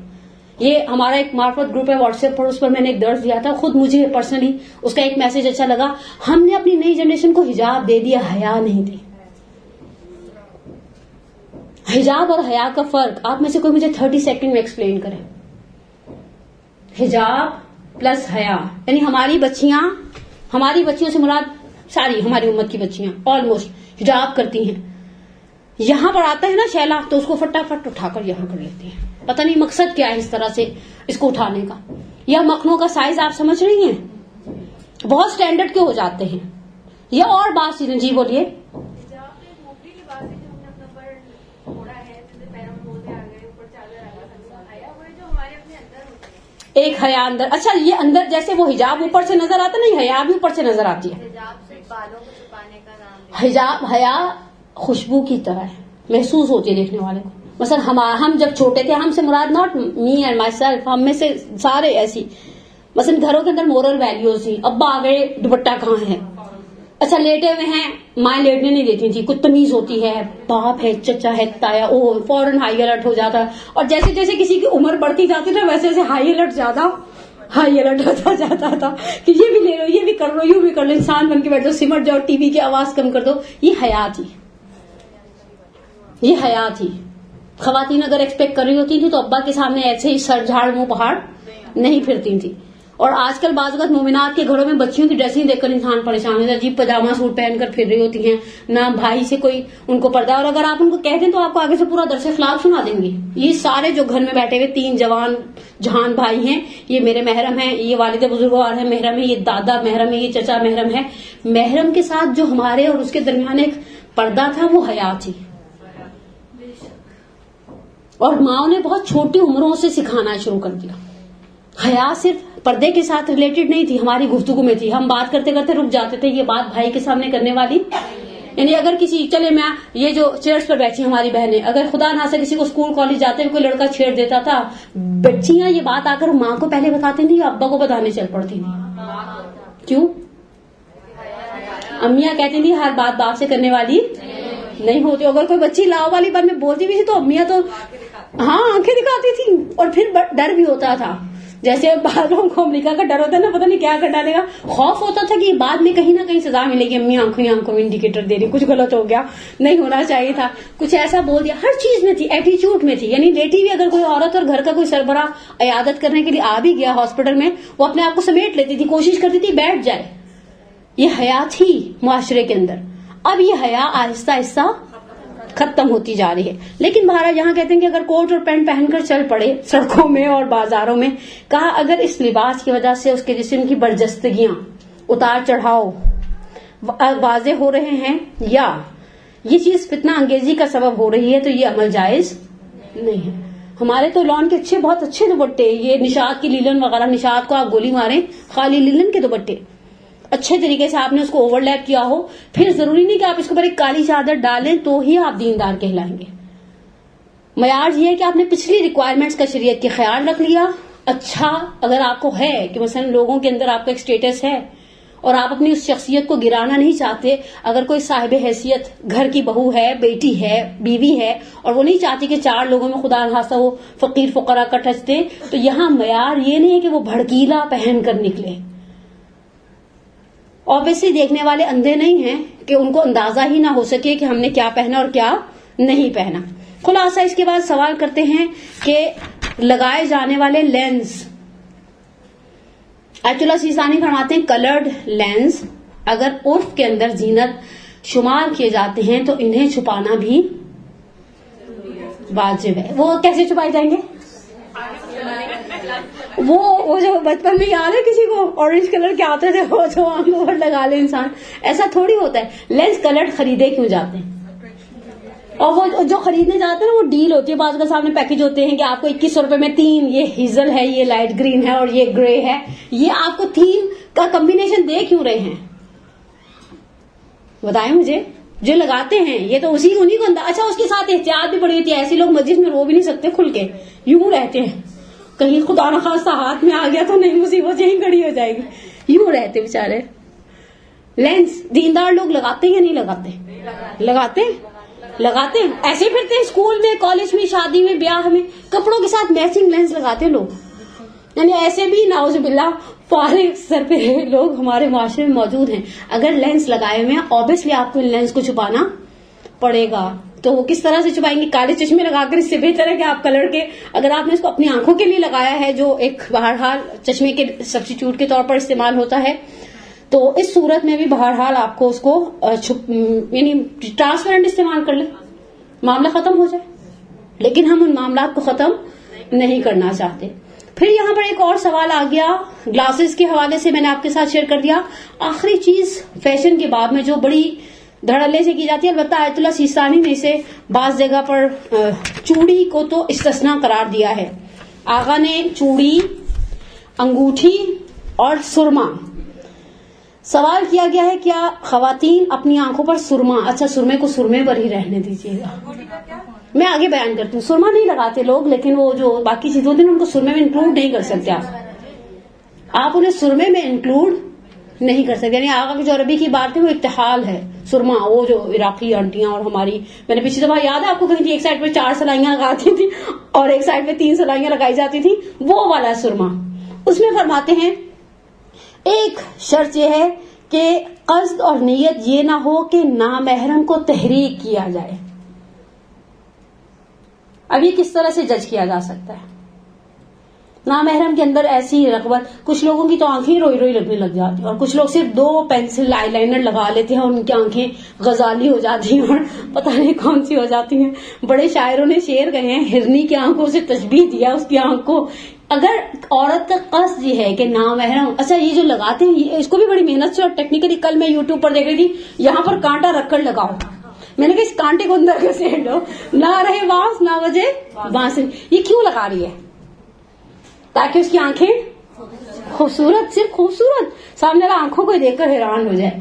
یہ ہمارا ایک معرفت گروپ ہے واٹس ایپ پر، اس پر میں نے ایک درس دیا تھا. خود مجھے پرسنلی اس کا ایک میسج اچھا لگا. ہم نے اپنی نئی جنریشن کو حجاب دے دیا، حیا نہیں دی. حجاب اور حیا کا فرق آپ میں سے کوئی مجھے 30 سیکنڈ میں ایکسپلین کرے. حجاب پلس حیا، یعنی ہماری بچیوں سے مراد ساری ہماری امت کی بچیاں آلموسٹ حجاب کرتی ہیں. یہاں پر آتا ہے نا شیلا تو اس کو فٹافٹ اٹھا کر یہاں کر لیتی ہیں. پتہ نہیں مقصد کیا ہے اس طرح سے اس کو اٹھانے کا. یا مکھنوں کا سائز آپ سمجھ رہی ہیں بہت سٹینڈرڈ کے ہو جاتے ہیں. یا اور بات چیزیں. جی بولیے. ایک حیا اندر، اچھا یہ اندر جیسے وہ حجاب اوپر سے نظر آتا نہیں، حیا بھی اوپر سے نظر آتی ہے. حجاب حیا خوشبو کی طرح ہے، محسوس ہوتی ہے دیکھنے والے کو. مثلا ہم جب چھوٹے تھے، ہم سے مراد not me and myself, ہم میں سے سارے ایسی مثلا گھروں کے اندر مورل ویلیوز تھی. ابا آ گئے دوپٹہ کہاں ہے، اچھا لیٹے ہوئے ہیں، مائیں لیٹنے نہیں دیتی تھی، کچھ تمیز ہوتی ہے، باپ ہے چچا ہے تایا، او فوراً ہائی الرٹ ہو جاتا. اور جیسے جیسے کسی کی عمر بڑھتی جاتی نا ویسے ویسے ہائی الرٹ ہوتا جاتا تھا کہ یہ بھی لے لو، یہ بھی کر لو، یوں بھی کر لو، انسان بن کے بیٹھو، سمٹ جاؤ، ٹی وی کی آواز کم کر دو. یہ حیا تھی، یہ حیا تھی. خواتین اگر ایکسپیکٹ کر رہی ہوتی تھی تو ابا کے سامنے ایسے ہی سر جھاڑ منہ پہاڑ نہیں پھرتی تھی. اور آج کل بعض اوقات مومنات کے گھروں میں بچیوں کی ڈریسنگ دیکھ کر انسان پریشان ہوتا ہے. عجیب پاجامہ سوٹ پہن کر پھر رہی ہوتی ہیں، نہ بھائی سے کوئی ان کو پردہ. اور اگر آپ ان کو کہہ دیں تو آپ کو آگے سے پورا درس اخلاق سنا دیں گے. یہ سارے جو گھر میں بیٹھے ہوئے 3 جوان جہان بھائی ہیں، یہ میرے محرم ہیں، یہ والد بزرگوار ہیں محرم ہے، یہ دادا محرم ہے، یہ چچا محرم ہے. محرم کے ساتھ جو ہمارے اور اس کے درمیان ایک پردہ تھا وہ حیا تھی. اور ماؤں نے بہت چھوٹی عمروں سے سکھانا شروع کر دیا. حیا صرف پردے کے ساتھ ریلیٹڈ نہیں تھی، ہماری گفتگو میں تھی. ہم بات کرتے کرتے رک جاتے تھے، یہ بات بھائی کے سامنے کرنے والی. یعنی اگر کسی چلے میں یہ جو چیئرز پر بیٹھی ہماری بہنیں، اگر خدا نہ سے کسی کو اسکول کالج جاتے ہوئے کوئی لڑکا چھیڑ دیتا تھا، بچیاں یہ بات آ کر ماں کو پہلے بتاتی نہیں، ابا کو بتانے چل پڑتی نہیں. کیوں؟ امیاں کہتی تھی ہر بات باپ سے کرنے والی نہیں ہوتی. اگر کوئی بچی لاؤ والی بات میں بولتی بھی تھی تو امیاں تو ہاں آنکھیں دکھاتی تھی. اور پھر ڈر بھی ہوتا تھا، جیسے بعض لوگوں کو امریکہ کا ڈر ہوتا ہے نا، پتہ نہیں کیا کر ڈالے گا. خوف ہوتا تھا کہ بعد میں کہیں نہ کہیں سزا ملے گی، امی آنکھوں میں انڈیکیٹر دے رہی، کچھ غلط ہو گیا، نہیں ہونا چاہیے تھا، کچھ ایسا بول دیا. ہر چیز میں تھی، ایٹیچیوڈ میں تھی. یعنی لیٹی بھی اگر کوئی عورت اور گھر کا کوئی سربراہ عیادت کرنے کے لیے آ بھی گیا ہاسپٹل میں، وہ اپنے آپ کو سمیٹ لیتی تھی، کوشش کرتی تھی بیٹھ جائے. یہ حیا تھی معاشرے کے اندر. اب یہ حیا آہستہ آہستہ ختم ہوتی جا رہی ہے. لیکن بہرحال یہاں کہتے ہیں کہ اگر کوٹ اور پینٹ پہن کر چل پڑے سڑکوں میں اور بازاروں میں, کہا اگر اس لباس کی وجہ سے اس کے جسم کی برجستگیاں, اتار چڑھاؤ واضح ہو رہے ہیں یا یہ چیز فتنہ انگیزی کا سبب ہو رہی ہے تو یہ عمل جائز نہیں ہے. ہمارے تو لان کے بہت اچھے دوپٹے, یہ نشاد کی لیلن وغیرہ, نشاد کو آپ گولی ماریں, خالی لیلن کے دوپٹے اچھے طریقے سے آپ نے اس کو اوور لیپ کیا ہو, پھر ضروری نہیں کہ آپ اس کے اوپر ایک کالی چادر ڈالیں تو ہی آپ دیندار کہلائیں گے. معیار یہ ہے کہ آپ نے پچھلی ریکوائرمنٹس کا شریعت کے خیال رکھ لیا. اچھا اگر آپ کو ہے کہ مثلا لوگوں کے اندر آپ کا ایک اسٹیٹس ہے اور آپ اپنی اس شخصیت کو گرانا نہیں چاہتے, اگر کوئی صاحب حیثیت گھر کی بہو ہے, بیٹی ہے, بیوی ہے, اور وہ نہیں چاہتی کہ 4 لوگوں میں خدا نخواستہ وہ فقیر فقراء کا ٹچ دے, تو یہاں معیار یہ نہیں ہے کہ وہ بھڑکیلا پہن کر نکلے. اوبیسلی دیکھنے والے اندھے نہیں ہیں کہ ان کو اندازہ ہی نہ ہو سکے کہ ہم نے کیا پہنا اور کیا نہیں پہنا. خلاصہ اس کے بعد سوال کرتے ہیں کہ لگائے جانے والے لینس, آیت اللہ سیستانی فرماتے ہیں کلرڈ لینس اگر عرف کے اندر زینت شمار کیے جاتے ہیں تو انہیں چھپانا بھی واجب ہے. وہ کیسے چھپائے جائیں گے؟ وہ جو بچپن میں یاد ہے کسی کو اورنج کلر کے آتے تھے وہ جو آنکھوں پر لگا لے انسان, ایسا تھوڑی ہوتا ہے. لینس کلرڈ خریدے کیوں جاتے ہیں؟ اور وہ جو خریدنے جاتے ہیں نا وہ ڈیل ہوتی ہے, بعض کا سامنے پیکج ہوتے ہیں کہ آپ کو 2100 روپے میں 3, یہ ہیزل ہے, یہ لائٹ گرین ہے اور یہ گرے ہے, یہ آپ کو 3 کا کمبینیشن دے کیوں رہے ہیں؟ بتائیں مجھے. جو لگاتے ہیں یہ تو انہیں کو اچھا اس کے ساتھ احتیاط بھی پڑی ہوتی ہے. ایسے لوگ مسجد میں رو بھی نہیں سکتے کھل کے, یوں رہتے ہیں, کہیں خدا نخواستہ ہاتھ میں آ گیا تو نہیں مصیبت یہیں کھڑی ہو جائے گی, یوں رہتے بےچارے. لینس دیندار لوگ لگاتے ہیں یا نہیں لگاتے؟ لگاتے ہیں. ایسے پھرتے ہیں اسکول میں, کالج میں, شادی میں, بیاہ میں, کپڑوں کے ساتھ میچنگ لینس لگاتے لوگ. یعنی ایسے بھی نعوذ باللہ فارغ سر پہ لوگ ہمارے معاشرے میں موجود ہیں. اگر لینس لگائے ہوئے ہیں اوبیسلی آپ کو ان لینس کو چھپانا پڑے گا. تو وہ کس طرح سے چھپائیں گے؟ کالے چشمے لگا کر. اس سے بہتر ہے کہ آپ کلر کے, اگر آپ نے اس کو اپنی آنکھوں کے لیے لگایا ہے جو ایک بہرحال چشمے کے سبسٹیٹیوٹ کے طور پر استعمال ہوتا ہے, تو اس صورت میں بھی بہرحال آپ کو اس کو یعنی ٹرانسپیرنٹ استعمال کر لیں, معاملہ ختم ہو جائے. لیکن ہم ان معاملات کو ختم نہیں کرنا چاہتے. پھر یہاں پر ایک اور سوال آ گیا گلاسز کے حوالے سے, میں نے آپ کے ساتھ شیئر کر دیا. آخری چیز فیشن کے باب میں جو بڑی دھڑلے سے کی جاتی ہے, البتہ آیت اللہ سیستانی نے اسے بعض جگہ پر چوڑی کو تو استثناء قرار دیا ہے. آقا نے چوڑی, انگوٹھی اور سرما, سوال کیا گیا ہے کیا خواتین اپنی آنکھوں پر سرما, اچھا سرمے کو سرمے پر ہی رہنے دیجیے گا, میں آگے بیان کرتی ہوں. سرما نہیں لگاتے لوگ, لیکن وہ جو باقی چیزیں ہوتی ہیں ان کو سرمے میں انکلوڈ نہیں کر سکتے. آپ انہیں سرمے میں انکلوڈ نہیں کر سکتے. یعنی آقا کی جو عربی کی بات ہے وہ ابتحال ہے. سرما وہ جو عراقی آنٹیاں اور ہماری, میں نے پچھلی دفعہ یاد ہے آپ کو کہیں تھی ایک سائڈ پہ 4 سلائیاں لگاتی تھی اور ایک سائڈ پہ 3 سلائیاں لگائی جاتی تھی, وہ والا سرما. اس میں فرماتے ہیں ایک شرط یہ ہے کہ قصد اور نیت یہ نہ ہو کہ نامحرم کو تحریک کیا جائے. اب یہ کس طرح سے جج کیا جا سکتا ہے؟ نامحرم کے اندر ایسی رغبت, کچھ لوگوں کی تو آنکھیں روئی روئی لگنے لگ جاتی ہیں, اور کچھ لوگ صرف 2 پینسل آئی لائنر لگا لیتے ہیں اور ان کی آنکھیں غزالی ہو جاتی ہیں اور پتہ نہیں کون سی ہو جاتی ہیں. بڑے شاعروں نے شعر کہے ہیں, ہرنی کی آنکھوں سے تشبیہ دیا اس کی آنکھ کو. اگر عورت کا قصد یہ ہے کہ نامحرم, اچھا یہ جو لگاتے ہیں اس کو بھی بڑی محنت سے اور ٹیکنیکلی, کل میں یوٹیوب پر دیکھ رہی تھی, یہاں پر کانٹا رکھ کر لگاؤ. میں نے کہا اس کانٹے کو اندر کیسے ڈالو, نہ رہے واس نہ وجے وہاں سے. یہ کیوں لگا رہی ہے؟ تاکہ اس کی آنکھیں خوبصورت, صرف خوبصورت, سامنے والا آنکھوں کو دیکھ کر حیران ہو جائے.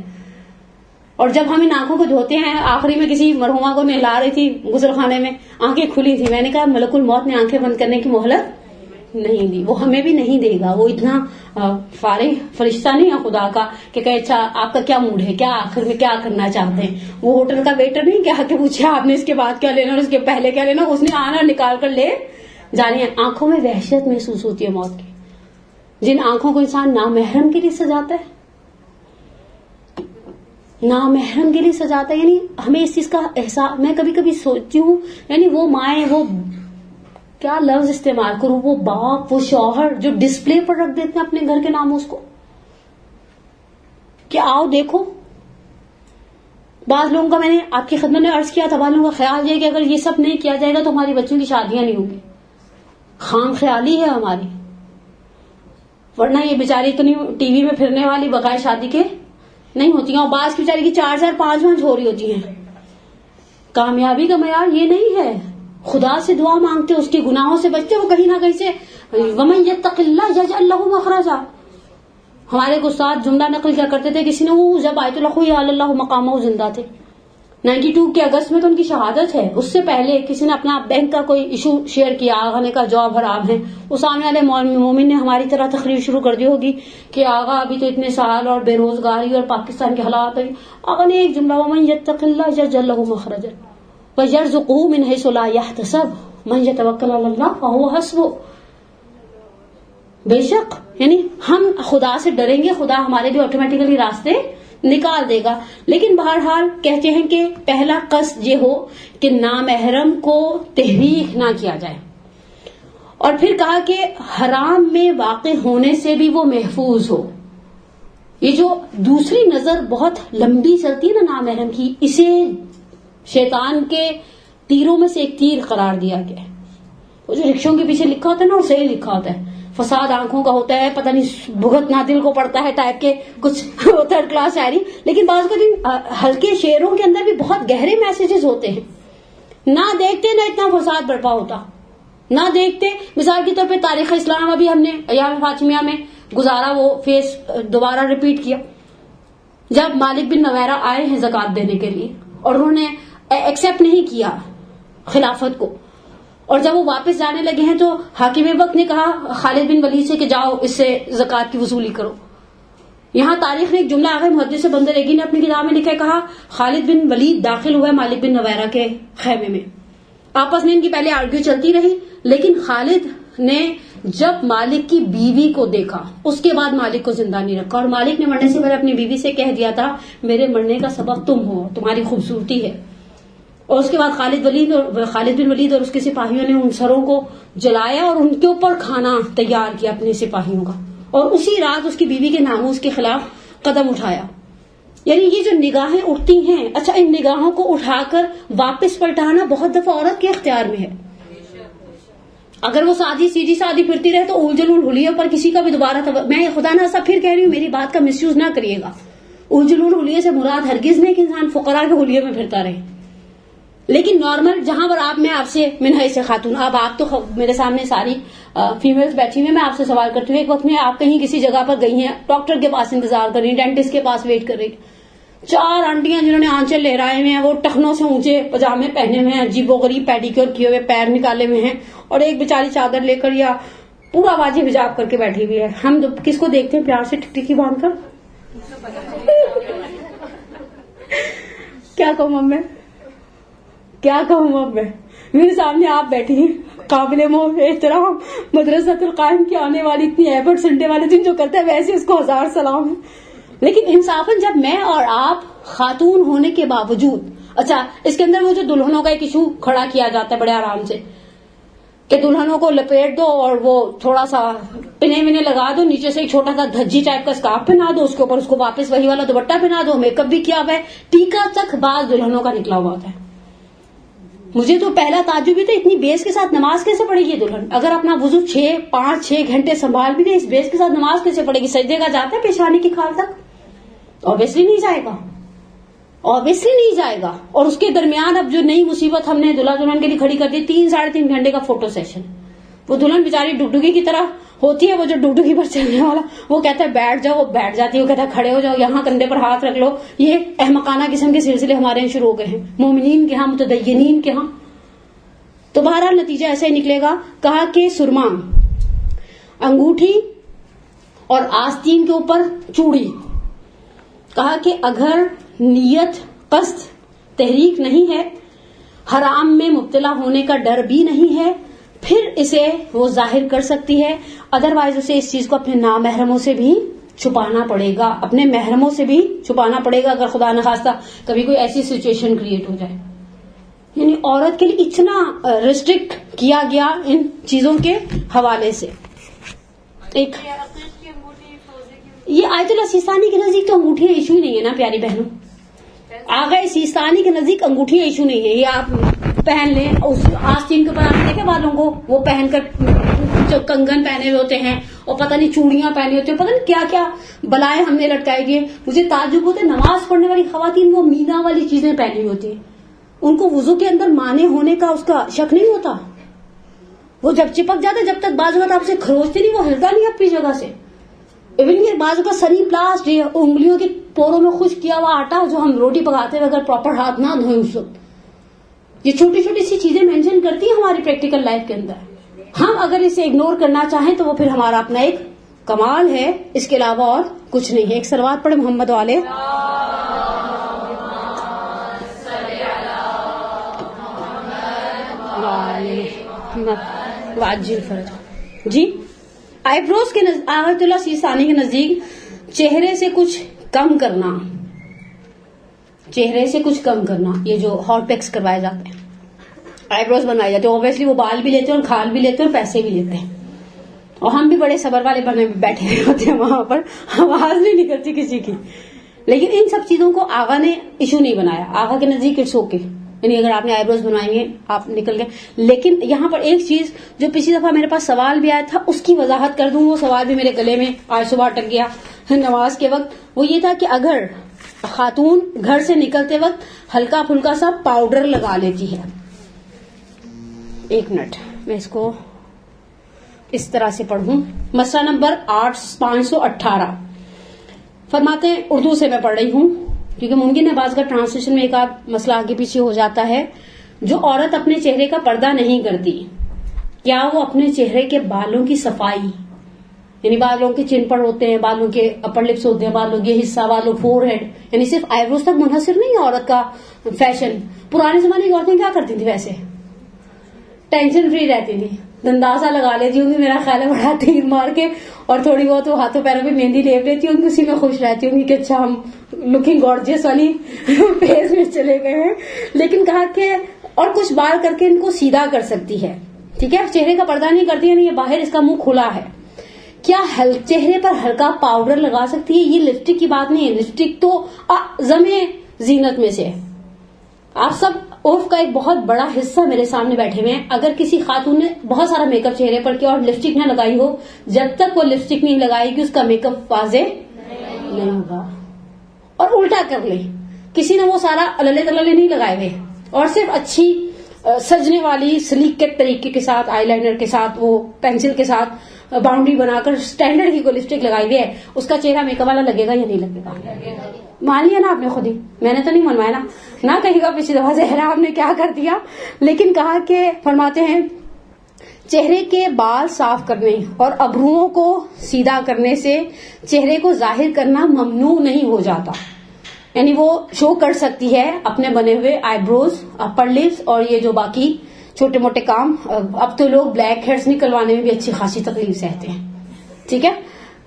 اور جب ہم ان آنکھوں کو دھوتے ہیں, آخری میں کسی مرحومہ کو نہلا رہی تھی غسل خانے میں, آنکھیں کھلی تھی, میں نے کہا ملک الموت نے آنکھیں بند کرنے کی مہلت نہیں دی, وہ ہمیں بھی نہیں دے گا. وہ اتنا فارغ فرشتہ نہیں ہے خدا کا کہ کہے اچھا آپ کا کیا موڈ ہے, کیا آخر میں کیا کرنا چاہتے ہیں. وہ ہوٹل کا ویٹر نہیں کیا کہ پوچھے آپ نے اس کے بعد کیا لینا اور اس کے پہلے کیا لینا, اس نے آنا نکال کر لے جانے. آنکھوں میں وحشت محسوس ہوتی ہے موت کی, جن آنکھوں کو انسان نامحرم کے لیے سجاتا ہے, نامحرم کے لیے سجاتا ہے. یعنی ہمیں اس چیز کا احساس, میں کبھی کبھی سوچتی ہوں, یعنی وہ مائیں, وہ کیا لفظ استعمال کروں, وہ باپ, وہ شوہر جو ڈسپلے پر رکھ دیتے ہیں اپنے گھر کے ناموز کو کہ آؤ دیکھو. بعض لوگوں کا میں نے آپ کی خدمت میں عرض کیا تھا، بعض لوگوں کا خیال یہ کہ اگر یہ سب نہیں کیا جائے گا تو ہماری بچوں کی شادیاں نہیں ہوں گی. خام خیالی ہے ہماری، ورنہ یہ بیچاری اتنی ٹی وی میں پھرنے والی بغیر شادی کے نہیں ہوتی ہیں، اور بعض کی بیچاری کی 4 5 ہو رہی ہوتی ہیں. کامیابی کا معیار یہ نہیں ہے. خدا سے دعا مانگتے، اس کے گناہوں سے بچتے، وہ کہیں نہ کہیں سے وَمَن يَتَّقِ اللَّهَ يَجْعَل لَّهُ مَخْرَجًا. ہمارے ایک استاد جملہ نقل کیا کرتے تھے، کسی نے وہ جب آیت اللہ اللہ مقامہ زندہ تھے 92 کے اگست میں تو ان کی شہادت ہے، اس سے پہلے کسی نے اپنا بینک کا کوئی ایشو شیئر کیا، آغا نے کہا جواب حرام ہے. اس سامنے والے مومن نے ہماری طرح تقریر شروع کر دی ہوگی کہ آغا ابھی تو اتنے سال اور بے روزگاری اور پاکستان کے حالات ہیں. آغا نے ایک جملہ وَمَن يَتَّقِ اللَّهَ يَجْعَل لَّهُ مَخْرَجًا وَيَرْزُقْهُ مِنْ حَيْثُ لَا يَحْتَسِبُ مَن يَتَوَكَّلْ عَلَى اللَّهِ فَهُوَ حَسْبُهُ. بے شک یعنی ہم خدا سے ڈریں گے، خدا ہمارے لیے آٹومیٹیکلی راستے نکال دے گا. لیکن بہرحال کہتے ہیں کہ پہلا قصد یہ ہو کہ نامحرم کو تحریک نہ کیا جائے، اور پھر کہا کہ حرام میں واقع ہونے سے بھی وہ محفوظ ہو. یہ جو دوسری نظر بہت لمبی چلتی ہے نا نامحرم کی، اسے شیطان کے تیروں میں سے ایک تیر قرار دیا گیا ہے. وہ جو رکشوں کے پیچھے لکھا ہوتا ہے نا، اسے ہی لکھا ہوتا ہے فساد آنکھوں کا ہوتا ہے، پتہ نہیں بھگتنا دل کو پڑتا ہے ٹائپ کے کچھ تھرڈ کلاس شاعری. لیکن بعض کا ہلکے شعروں کے اندر بھی بہت گہرے میسیجز ہوتے ہیں. نہ دیکھتے نہ اتنا فساد برپا ہوتا، نہ دیکھتے. مثال کے طور پہ تاریخ اسلام ابھی ہم نے ایام فاطمیہ میں گزارا، وہ فیس دوبارہ ریپیٹ کیا. جب مالک بن نویرہ آئے ہیں زکوٰۃ دینے کے لیے اور انہوں نے ایکسپٹ نہیں کیا خلافت کو، اور جب وہ واپس جانے لگے ہیں تو حاکم وقت نے کہا خالد بن ولید سے کہ جاؤ اس سے زکوٰۃ کی وصولی کرو. یہاں تاریخ نے ایک جملہ آگے محدث بندرگی نے اپنی کتاب میں لکھا، کہا خالد بن ولید داخل ہوا مالک بن نویرہ کے خیمے میں. آپس میں ان کی پہلے آرگیو چلتی رہی، لیکن خالد نے جب مالک کی بیوی کو دیکھا اس کے بعد مالک کو زندہ نہیں رکھا، اور مالک نے مرنے سے پہلے اپنی بیوی سے کہہ دیا تھا میرے مرنے کا سبب تم ہو، تمہاری خوبصورتی ہے. اور اس کے بعد خالد بن ولید اور اس کے سپاہیوں نے ان سروں کو جلایا اور ان کے اوپر کھانا تیار کیا اپنے سپاہیوں کا، اور اسی رات اس کی بیوی کے ناموس کے خلاف قدم اٹھایا. یعنی یہ جو نگاہیں اٹھتی ہیں، اچھا ان نگاہوں کو اٹھا کر واپس پلٹانا بہت دفعہ عورت کے اختیار میں ہے. اگر وہ سیدھی پھرتی رہے تو الجھن الحلیے پر کسی کا بھی دوبارہ میں خدا نہ پھر کہہ رہی ہوں، میری بات کا مس یوز نہ کریے گا. الجھن الحلیے سے مراد ہرگز نہیں کہ انسان فقراء کے حلیے میں پھرتا رہے، لیکن نارمل جہاں پر آپ سے منہی سے خاتون، اب آپ تو میرے سامنے ساری فیمیلز بیٹھی ہوئی ہیں، میں آپ سے سوال کرتی ہوں، ایک وقت میں آپ کہیں کسی جگہ پر گئی ہیں، ڈاکٹر کے پاس انتظار کر رہی ہیں، ڈینٹسٹ کے پاس ویٹ کر رہی ہیں، 4 آنٹیاں جنہوں نے آنچل لہرائے ہوئے ہیں، وہ ٹخنوں سے اونچے پجامے پہنے ہوئے ہیں، عجیب و غریب پیڈیکیور کیے ہوئے پیر نکالے ہوئے ہیں، اور ایک بیچاری چادر لے کر یا پورا واجب حجاب کر کے بیٹھی ہوئی ہے. ہم کس کو دیکھتے ہیں پیار سے ٹکٹکی باندھ کر؟ کیا کہوں اب میں میرے سامنے آپ بیٹھی ہیں، قابل احترام مدرسۃ القائم کی آنے والی اتنی ایبٹ سنڈے والے دن جو کرتا ہے ویسے اس کو 1000 سلام ہے. لیکن انصافاً جب میں اور آپ خاتون ہونے کے باوجود، اچھا اس کے اندر وہ جو دلہنوں کا ایک ایشو کھڑا کیا جاتا ہے بڑے آرام سے کہ دلہنوں کو لپیٹ دو اور وہ تھوڑا سا پنے لگا دو، نیچے سے ایک چھوٹا سا دھجی ٹائپ کا اسکارف پہنا دو، اس کے اوپر اس کو واپس وہی والا دوپٹہ پہنا دو، میک اپ بھی کیا ہوا ہے، ٹیکا تک بعض دلہنوں کا نکلا ہوا ہوتا ہے. مجھے تو پہلا تعجب بھی تھا اتنی بیس کے ساتھ نماز کیسے پڑھے گی دلہن؟ اگر اپنا وضو 5-6 گھنٹے سنبھال بھی دے، اس بیس کے ساتھ نماز کیسے پڑھے گی؟ سجدے کا جاتا ہے پیشانی کی کھال تک؟ اوبیسلی نہیں جائے گا. اور اس کے درمیان اب جو نئی مصیبت ہم نے دلہا دلہن کے لیے کھڑی کر دی، 3-3.5 گھنٹے کا فوٹو سیشن. وہ دلہن بیچاری ڈگڈگی کی طرح ہوتی ہے، وہ جو ڈگڈگی پر چلنے والا، وہ کہتا ہے بیٹھ جاؤ، وہ بیٹھ جاتی ہے، وہ کہتا ہے کھڑے ہو جاؤ، یہاں کندھے پر ہاتھ رکھ لو. یہ احمقانہ قسم کے سلسلے ہمارے یہاں شروع ہو گئے ہیں مومنین کے ہاں، متدینین کے ہاں. تو بہرحال نتیجہ ایسے ہی نکلے گا. کہا کہ سرما، انگوٹھی اور آستین کے اوپر چوڑی. کہا کہ اگر نیت قصد تحریک نہیں ہے، حرام میں مبتلا ہونے کا ڈر بھی نہیں ہے، پھر اسے وہ ظاہر کر سکتی ہے. ادروائز اسے اس چیز کو اپنے نامحرموں سے بھی چھپانا پڑے گا، اپنے محرموں سے بھی چھپانا پڑے گا اگر خدا نخواستہ کبھی کوئی ایسی سچویشن کریٹ ہو جائے. یعنی عورت کے لیے اتنا ریسٹرکٹ کیا گیا ان چیزوں کے حوالے سے. ایک یہ آیت اللہ سیستانی کے نزدیک تو انگوٹھی ایشو ہی نہیں ہے نا پیاری بہنوں. آغا سیستانی کے نزدیک انگوٹھیاں ایشو نہیں ہے، یہ آپ پہن لیں. اس آستین کے اوپر آپ دیکھیں والوں کو وہ پہن کر جو کنگن پہنے ہوئے ہوتے ہیں اور پتہ نہیں چوڑیاں پہنی ہوتی ہیں، پتہ نہیں کیا کیا بلائیں ہم نے لٹکائی ہوئی. مجھے تعجب ہوتا ہے نماز پڑھنے والی خواتین وہ مینا والی چیزیں پہنی ہوئی ہوتی ہیں، ان کو وضو کے اندر مانے ہونے کا اس کا شک نہیں ہوتا. وہ جب چپک جاتا ہے، جب تک بعض اوقات آپ سے کھروچتے نہیں وہ ہلتا نہیں اپنی جگہ سے. ایون یہ بعض اوقات سنی پلاسٹ انگلیوں کے پوروں میں خشک کیا ہوا آٹا جو ہم روٹی پکاتے ہیں اگر پراپر ہاتھ نہ دھوئیں اس وقت، یہ چھوٹی چھوٹی سی چیزیں مینشن کرتی ہیں ہماری پریکٹیکل لائف کے اندر. ہم اگر اسے اگنور کرنا چاہیں تو وہ پھر ہمارا اپنا ایک کمال ہے، اس کے علاوہ اور کچھ نہیں ہے. ایک صلوات پڑھے محمد والے. واجل فرج. جی آئی بروز کے آیت اللہ سیستانی کے نزدیک چہرے سے کچھ کم کرنا، چہرے سے کچھ کم کرنا، یہ جو ہاٹ پیکس کروائے جاتے ہیں، آئی بروز بنوائے جاتے ہیں، اوبیسلی وہ بال بھی لیتے ہیں اور کھال بھی لیتے ہیں اور پیسے بھی لیتے ہیں. اور ہم بھی بڑے صبر والے بنے بیٹھے ہوئے ہوتے ہیں وہاں پر، آواز نہیں نکلتی کسی کی. لیکن ان سب چیزوں کو آغا نے ایشو نہیں بنایا. آغا کے نزدیک اٹس اوکے، یعنی اگر آپ نے آئی بروز بنوائیں گے آپ نکل گئے. لیکن یہاں پر ایک چیز جو پچھلی دفعہ میرے پاس سوال بھی آیا تھا اس کی وضاحت کر دوں. وہ سوال بھی میرے گلے میں آج صبح اٹک گیا نماز کے وقت. وہ یہ تھا کہ اگر خاتون گھر سے نکلتے وقت ہلکا پھلکا سا پاؤڈر لگا لیتی ہے، ایک منٹ میں اس کو اس طرح سے پڑھوں. مسئلہ نمبر 518 فرماتے ہیں، اردو سے میں پڑھ رہی ہوں کیونکہ ممکن ہے بعض کا ٹرانسلیشن میں ایک آدھ مسئلہ آگے پیچھے ہو جاتا ہے. جو عورت اپنے چہرے کا پردہ نہیں کرتی، کیا وہ اپنے چہرے کے بالوں کی صفائی، یعنی بالوں کے چن پر ہوتے ہیں، بالوں کے اپر لپس ہوتے ہیں، بالوں کے حصہ، بالوں فور ہیڈ، یعنی صرف آئی بروز تک منحصر نہیں ہے عورت کا فیشن. پرانے زمانے کی عورتیں کیا کرتی تھی ویسے؟ ٹینشن فری رہتی تھی، دنداسا لگا لیتی ہوں گی میرا خیال ہے بڑا تیر مار کے، اور تھوڑی بہت وہ ہاتھوں پیروں پہ مہندی لیپ لیتی ہوں گی، اسی میں خوش رہتی ہوں گی کہ اچھا ہم لکنگ گارجیس والی فیز میں چلے گئے ہیں. لیکن کہا کہ اور کچھ بال کر کے ان کو سیدھا کر سکتی ہے، ٹھیک ہے، چہرے کا پردہ نہیں کرتی، یعنی یہ باہر اس کا منہ کھلا ہے. کیا چہرے پر ہلکا پاؤڈر لگا سکتی ہے؟ یہ لپسٹک کی بات نہیں ہے، لپسٹک تو زمیں زینت میں سے. آپ سب عرف کا ایک بہت بڑا حصہ میرے سامنے بیٹھے ہوئے ہیں. اگر کسی خاتون نے بہت سارا میک اپ چہرے پر کیا اور لپسٹک نہ لگائی ہو، جب تک وہ لپسٹک نہیں لگائے گی اس کا میک اپ واضح نہیں ہوگا. اور الٹا کر لے، کسی نے وہ سارا للے تللے نہیں لگائے ہوئے اور صرف اچھی سجنے والی سلیک کے طریقے کے ساتھ آئی لائنر کے ساتھ وہ پینسل کے ساتھ باؤنڈری بنا کر اسٹینڈرڈ کی کوئی لپسٹک لگائی ہوئی ہے، اس کا چہرہ میک اپ والا لگے گا یا نہیں لگے گا؟ مان لیا نا آپ نے خود ہی، میں نے تو نہیں منوایا نا. نہ کہے گا پچھلی دفعہ زہرا آپ نے کیا کر دیا. لیکن کہا کہ فرماتے ہیں چہرے کے بال صاف کرنے اور ابروؤں کو سیدھا کرنے سے چہرے کو ظاہر کرنا ممنوع نہیں ہو جاتا. یعنی وہ شو کر سکتی ہے اپنے بنے ہوئے آئی بروز، اپر لپس اور یہ جو باقی چھوٹے موٹے کام. اب تو لوگ بلیک ہیئرس نکلوانے میں بھی اچھی خاصی تکلیف سہتے ہیں، ٹھیک ہے.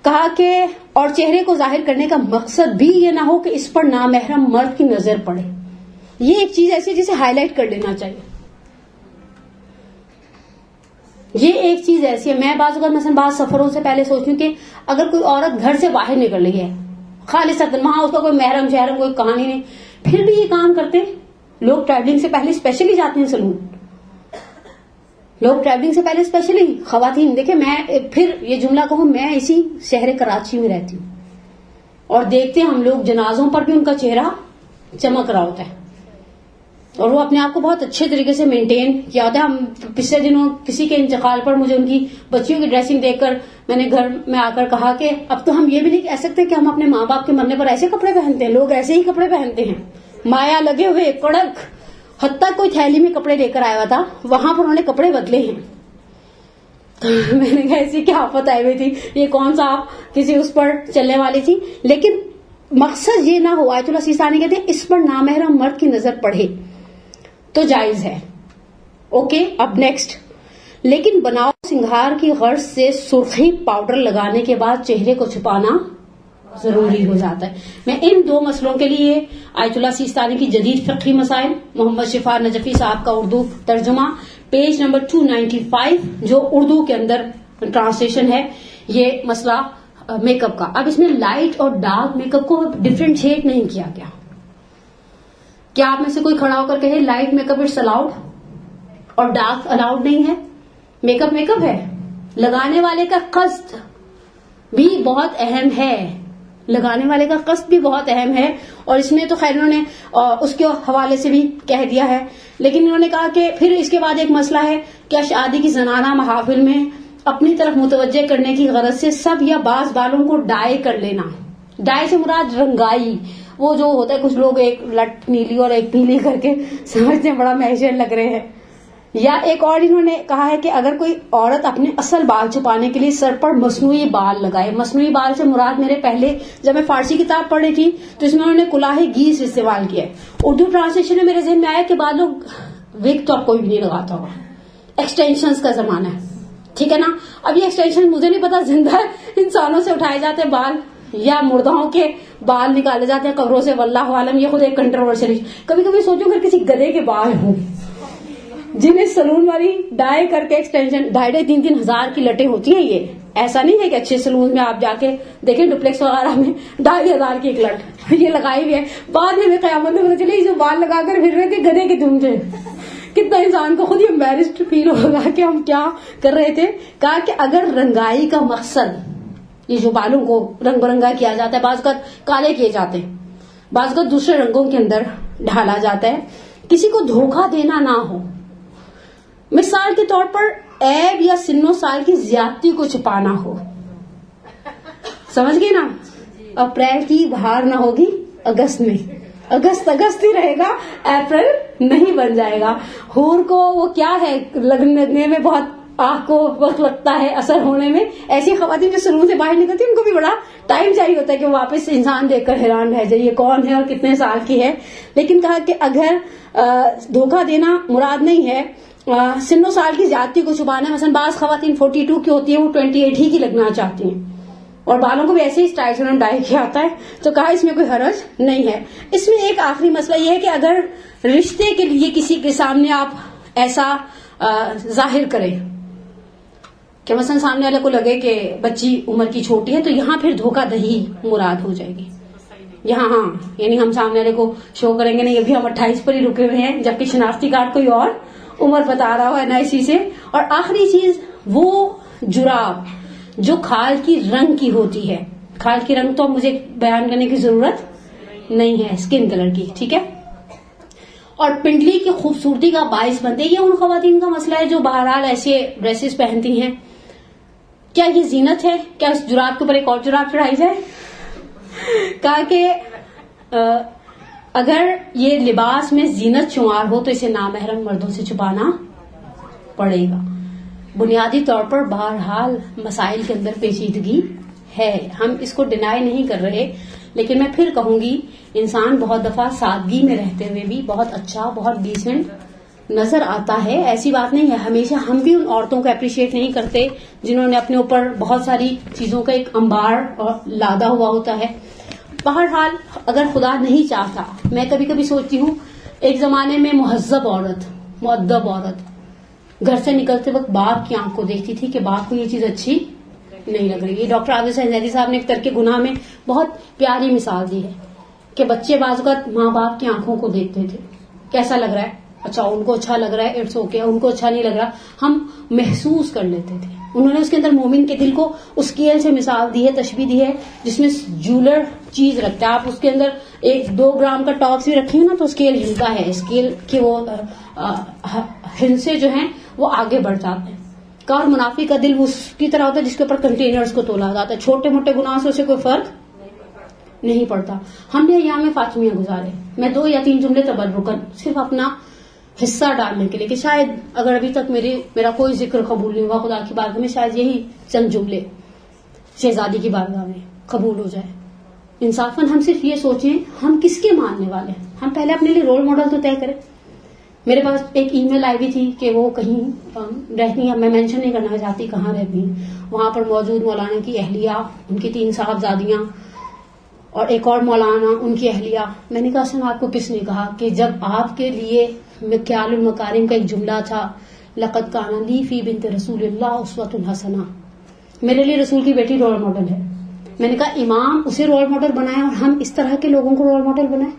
کہا کہ اور چہرے کو ظاہر کرنے کا مقصد بھی یہ نہ ہو کہ اس پر نامحرم مرد کی نظر پڑے. یہ ایک چیز ایسی ہے جسے ہائی لائٹ کر لینا چاہیے. یہ ایک چیز ایسی ہے، میں بعض اوقات مثلا بعض سفروں سے پہلے سوچتی ہوں کہ اگر کوئی عورت گھر سے باہر نکل رہی ہے خالصتاً، وہاں اس کا کوئی محرم شہرم کوئی کہانی نہیں، پھر بھی یہ کام کرتے ہیں لوگ. ٹریولنگ سے پہلے اسپیشلی جاتے ہیں سلون، لوگ ٹریولنگ سے پہلے اسپیشلی خواتین. دیکھیں میں پھر یہ جملہ کہوں، میں اسی شہر کراچی میں رہتی ہوں اور دیکھتے ہیں ہم لوگ جنازوں پر بھی ان کا چہرہ چمک رہا ہوتا ہے اور وہ اپنے آپ کو بہت اچھے طریقے سے مینٹین کیا ہوتا ہے. ہم پچھلے دنوں کسی کے انتقال پر مجھے ان کی بچیوں کی ڈریسنگ دیکھ کر میں نے گھر میں آ کر کہا کہ اب تو ہم یہ بھی نہیں کہہ سکتے کہ ہم اپنے ماں باپ کے مرنے پر ایسے کپڑے پہنتے ہیں. لوگ ایسے ہی کپڑے پہنتے ہیں، مایا لگے ہوئے کڑک. حتیٰ کوئی تھیلی میں کپڑے لے کر آیا ہوا تھا، وہاں پر انہوں نے کپڑے بدلے ہیں. میں نے کہا ایسی کیا آفت آئی ہوئی تھی، یہ کون سا آپ کسی اس پر چلنے والی تھی. لیکن مقصد یہ نہ ہو، آیت اللہ سیستانی کہتے ہیں اس پر نامحرم مرد کی نظر پڑے تو جائز ہے. اوکے، اب نیکسٹ. لیکن بناؤ سنگھار کی غرض سے سرخی پاؤڈر لگانے کے بعد چہرے کو چھپانا ضروری ہو جاتا ہے. میں ان دو مسئلوں کے لیے آیت اللہ سیستانی کی جدید فقہی مسائل، محمد شفا نجفی صاحب کا اردو ترجمہ، پیج نمبر 295 جو اردو کے اندر ٹرانسلیشن ہے، یہ مسئلہ میک اپ کا. اب اس میں لائٹ اور ڈارک میک اپ کو ڈفرینشیٹ نہیں کیا گیا. کیا آپ میں سے کوئی کھڑا ہو کر کہے light makeup it's allowed اور ڈارک الاؤڈ نہیں ہے؟ میک اپ ہے. لگانے والے کا قصد بھی بہت اہم ہے، لگانے والے کا قصد بھی بہت اہم ہے. اور اس میں تو خیر انہوں نے اس کے حوالے سے بھی کہہ دیا ہے، لیکن انہوں نے کہا کہ پھر اس کے بعد ایک مسئلہ ہے، کیا شادی کی زنانہ محافل میں اپنی طرف متوجہ کرنے کی غرض سے سب یا بعض بالوں کو ڈائی کر لینا. ڈائی سے مراد رنگائی، وہ جو ہوتا ہے کچھ لوگ ایک لٹ نیلی اور ایک پیلی کر کے سمجھتے ہیں بڑا میچر لگ رہے ہیں. یا ایک اور انہوں نے کہا ہے کہ اگر کوئی عورت اپنے اصل بال چھپانے کے لیے سر پر مصنوعی بال لگائے. مصنوعی بال سے مراد میرے پہلے جب میں فارسی کتاب پڑھ رہی تھی تو اس میں انہوں نے کلاه گیس استعمال کیا ہے. اردو ٹرانسلیشن میں میرے ذہن میں آیا کہ بعض لوگ وگ تو اب کوئی بھی نہیں لگاتا ہوگا، ایکسٹینشنز کا زمانہ ہے، ٹھیک ہے نا. اب یہ ایکسٹینشن مجھے نہیں پتا زندہ انسانوں سے اٹھائے جاتے ہیں بال یا مردہوں کے بال نکالے جاتے ہیں قبروں سے، واللہ عالم. یہ خود ایک کنٹروورشل. کبھی کبھی سوچو اگر کسی گدھے کے بال ہوں جنہیں سلون والی ڈائی کر کے ایکسٹینشن 2,500-3,000 ہزار کی لٹیں ہوتی ہیں. یہ ایسا نہیں ہے کہ اچھے سلون میں آپ جا کے دیکھیں ڈپلیکس وغیرہ میں 2,500 کی ایک لٹ یہ لگائی ہوئی ہے. بعد میں قیامت میں پتہ چلے جو بال لگا کر پھر رہے تھے گدھے کے دم تھے. کتنا انسان کو خود ہی امبیرسڈ فیل ہوگا کہ ہم کیا کر رہے تھے. کہا کہ اگر رنگائی کا مقصد یہ جو بالوں کو رنگ برنگا کیا جاتا ہے، بعض اوقات کالے کیے جاتے ہیں، بعض اوقات دوسرے رنگوں کے اندر ڈھالا جاتا ہے، کسی کو دھوکہ دینا نہ ہو. مثال کے طور پر عیب یا سن و سال کی زیادتی کو چھپانا ہو. سمجھ گئی نا؟ اپریل کی بہار نہ ہوگی اگست میں، اگست ہی رہے گا، اپریل نہیں بن جائے گا. حور کو وہ کیا ہے لگنے میں بہت آنکھ کو وقت لگتا ہے اثر ہونے میں. ایسی خواتین جو سلون سے باہر نکلتی ہیں ان کو بھی بڑا ٹائم چاہیے ہوتا ہے کہ واپس انسان دیکھ کر حیران رہ جائے یہ کون ہے اور کتنے سال کی ہے. لیکن کہا کہ اگر دھوکہ دینا مراد نہیں ہے، سن و سال کی زیادتی کو چھپانا ہے. مثلا بعض خواتین 42 کی ہوتی ہیں، وہ 28 ہی کی لگنا چاہتی ہیں اور بالوں کو بھی ایسے ہی اسٹائل سے انہوں نے ڈائی کیا ہوتا ہے. تو کہا اس میں کوئی حرج نہیں ہے. اس میں ایک آخری مسئلہ یہ ہے کہ اگر رشتے کے لیے کسی کے سامنے آپ ایسا ظاہر کریں کہ مثلا سامنے والے کو لگے کہ بچی عمر کی چھوٹی ہے، تو یہاں پھر دھوکہ دہی مراد ہو جائے گی. یہاں یعنی ہم سامنے والے کو شو کریں گے نہیں ابھی ہم 28 پر ہی رکے ہوئے ہیں، جبکہ شناختی کارڈ کوئی اور عمر بتا رہا ہو NIC سے. اور آخری چیز وہ جراب جو کھال کی رنگ کی ہوتی ہے. کھال کی رنگ تو مجھے بیان کرنے کی ضرورت نہیں ہے، اسکن کلر کی، ٹھیک ہے. اور پنڈلی کی خوبصورتی کا باعث بنتے. یہ ان خواتین کا مسئلہ ہے جو بہرحال ایسے ڈریسز پہنتی ہیں. کیا یہ زینت ہے؟ کیا اس جراب کے اوپر ایک اور جراب چڑھائی جائے؟ کہا کہ اگر یہ لباس میں زینت شمار ہو تو اسے نامحرم مردوں سے چھپانا پڑے گا. بنیادی طور پر بہرحال مسائل کے اندر پیچیدگی ہے، ہم اس کو ڈینائی نہیں کر رہے. لیکن میں پھر کہوں گی انسان بہت دفعہ سادگی میں رہتے ہوئے بھی بہت اچھا، بہت ڈیسنٹ نظر آتا ہے. ایسی بات نہیں ہے. ہمیشہ ہم بھی ان عورتوں کو اپریشیٹ نہیں کرتے جنہوں نے اپنے اوپر بہت ساری چیزوں کا ایک انبار لادا ہوا ہوتا ہے. بہرحال اگر خدا نہیں چاہتا، میں کبھی کبھی سوچتی ہوں ایک زمانے میں مہذب عورت، مؤدب عورت گھر سے نکلتے وقت باپ کی آنکھ کو دیکھتی تھی کہ باپ کو یہ چیز اچھی نہیں لگ رہی. یہ ڈاکٹر عادل حسین زیدی صاحب نے ایک ترک گناہ میں بہت پیاری مثال دی ہے کہ بچے بعض اوقات ماں باپ کی آنکھوں کو دیکھتے تھے، کیسا لگ رہا ہے، اچھا ان کو اچھا لگ رہا ہے، اٹس اوکے، ان کو اچھا نہیں لگ رہا، ہم محسوس کر لیتے تھے. انہوں نے اس کے اندر مومن کے دل کو اس اسکیل سے مثال دی ہے، تشبیہ دی ہے جس میں جولر چیز رکھتا ہے. آپ اس کے اندر 1-2 گرام کا ٹاپس بھی رکھیں گے نا تو اسکیل ہلتا ہے، اسکیل کے وہ ہنسے جو ہیں وہ آگے بڑھ جاتے ہیں. اور منافق کا دل اس کی طرح ہوتا ہے جس کے اوپر کنٹینرز کو تولا جاتا ہے. چھوٹے موٹے گناہ سے اسے کوئی فرق نہیں پڑتا. ہم نے ایام فاطمیہ گزارے. میں 2 یا 3 جملے تبرکن صرف اپنا حصہ ڈالنے کے لیے کہ شاید اگر ابھی تک میرا کوئی ذکر قبول نہیں ہوا خدا کی بارگاہ میں، شاید یہی چند جملے شہزادی کی بارگاہ میں قبول ہو جائے. انصافاً ہم صرف یہ سوچیں ہم کس کے ماننے والے ہیں. ہم پہلے اپنے لیے رول ماڈل تو طے کریں. میرے پاس ایک ای میل آئی ہوئی تھی کہ وہ کہیں رہتی ہیں، میں مینشن نہیں کرنا چاہتی کہاں رہتی ہیں، وہاں پر موجود مولانا کی اہلیہ، ان کی 3 صاحبزادیاں اور ایک اور مولانا ان کی اہلیہ. میں نے کہا سن آپ کو کس نے کہا کہ جب آپ کے لیے مکیال المکارم کا ایک جملہ تھا لقد کان لی فی بنت رسول اللہ اسوۃ حسنہ، میرے لیے رسول کی بیٹی رول ماڈل ہے. میں نے کہا امام اسے رول ماڈل بنائے اور ہم اس طرح کے لوگوں کو رول ماڈل بنائیں.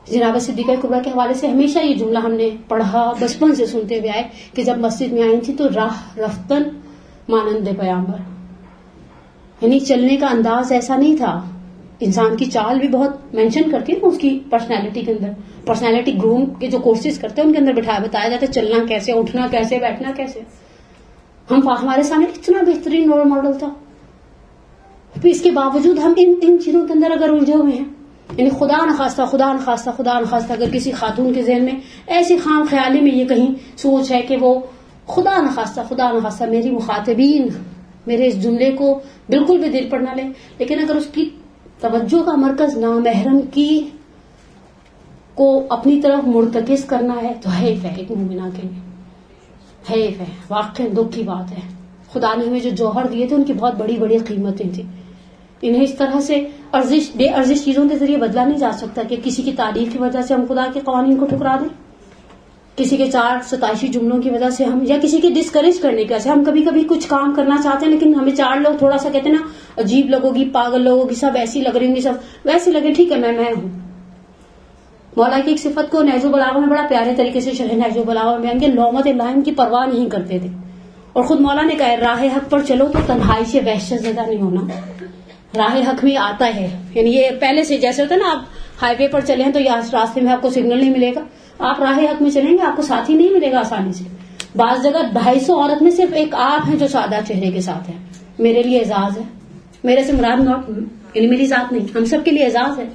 جناب صدیقہ کبریٰ کے حوالے سے ہمیشہ یہ جملہ ہم نے پڑھا، بچپن سے سنتے ہوئے آئے کہ جب مسجد میں آئی تھی تو راہ رفتن مانند پیغمبر، یعنی چلنے کا انداز ایسا نہیں تھا. انسان کی چال بھی بہت مینشن کرتی ہے نا اس کی پرسنالٹی کے اندر. پرسنالٹی گروم کے جو کورسز کرتے ہیں ان کے اندر بتایا جاتا ہے چلنا کیسے، اٹھنا کیسے، بیٹھنا کیسے. ہمارے سامنے اتنا بہترین رول ماڈل تھا، پھر اس کے باوجود ہم ان چیزوں کے اندر اگر الجھے ہوئے ہیں. یعنی خدا نخواستہ اگر کسی خاتون کے ذہن میں ایسی خام خیالی میں یہ کہیں سوچ ہے کہ وہ خدا نخواستہ میری مخاطبین میرے اس جملے کو بالکل بھی دل پر نہ لیں، لیکن اگر اس کی توجہ کا مرکز نامحرم کی کو اپنی طرف مرتکز کرنا ہے تو حیف ہے ایک مومنہ کے لیے، حیف ہے. واقعی دکھ کی بات ہے. خدا نے ہمیں جو جوہر دیے تھے ان کی بہت بڑی بڑی قیمتیں تھیں. انہیں اس طرح سے بے ارزش چیزوں کے ذریعے بدلا نہیں جا سکتا کہ کسی کی تعریف کی وجہ سے ہم خدا کے قوانین کو ٹھکرا دیں، کسی کے 4 ستائشی جملوں کی وجہ سے ہم، یا کسی کے ڈسکریج کرنے کی وجہ سے ہم کبھی کبھی کچھ کام کرنا چاہتے ہیں لیکن ہمیں 4 لوگ تھوڑا سا کہتے ہیں نا عجیب لگو گی، پاگل لوگوں کی، سب ایسی لگ رہی ہوں گی، سب ویسے لگے. ٹھیک ہے میں ہوں. مولا کی ایک صفت کو نہج البلاغہ میں بڑا پیارے طریقے سے شرح نہج البلاغہ میں بیان کیا، لومت لائم کی پرواہ نہیں کرتے تھے. اور خود مولا نے کہا راہ حق پر چلو تو تنہائی سے وحشت زدہ نہیں ہونا. راہ حق میں آتا ہے، یعنی یہ پہلے سے جیسے ہوتا ہے نا آپ ہائی وے پر چلے ہیں تو یہ راستے میں آپ کو سگنل نہیں ملے گا، آپ راہ حق میں چلیں گے آپ کو ساتھی نہیں ملے گا آسانی سے. بعض جگہ 250 عورت میں صرف ایک آپ ہیں جو سادہ چہرے کے ساتھ ہے. میرے لیے اعزاز ہے، میرے سے مراد یعنی میری ذات نہیں، ہم سب کے لیے اعزاز ہے.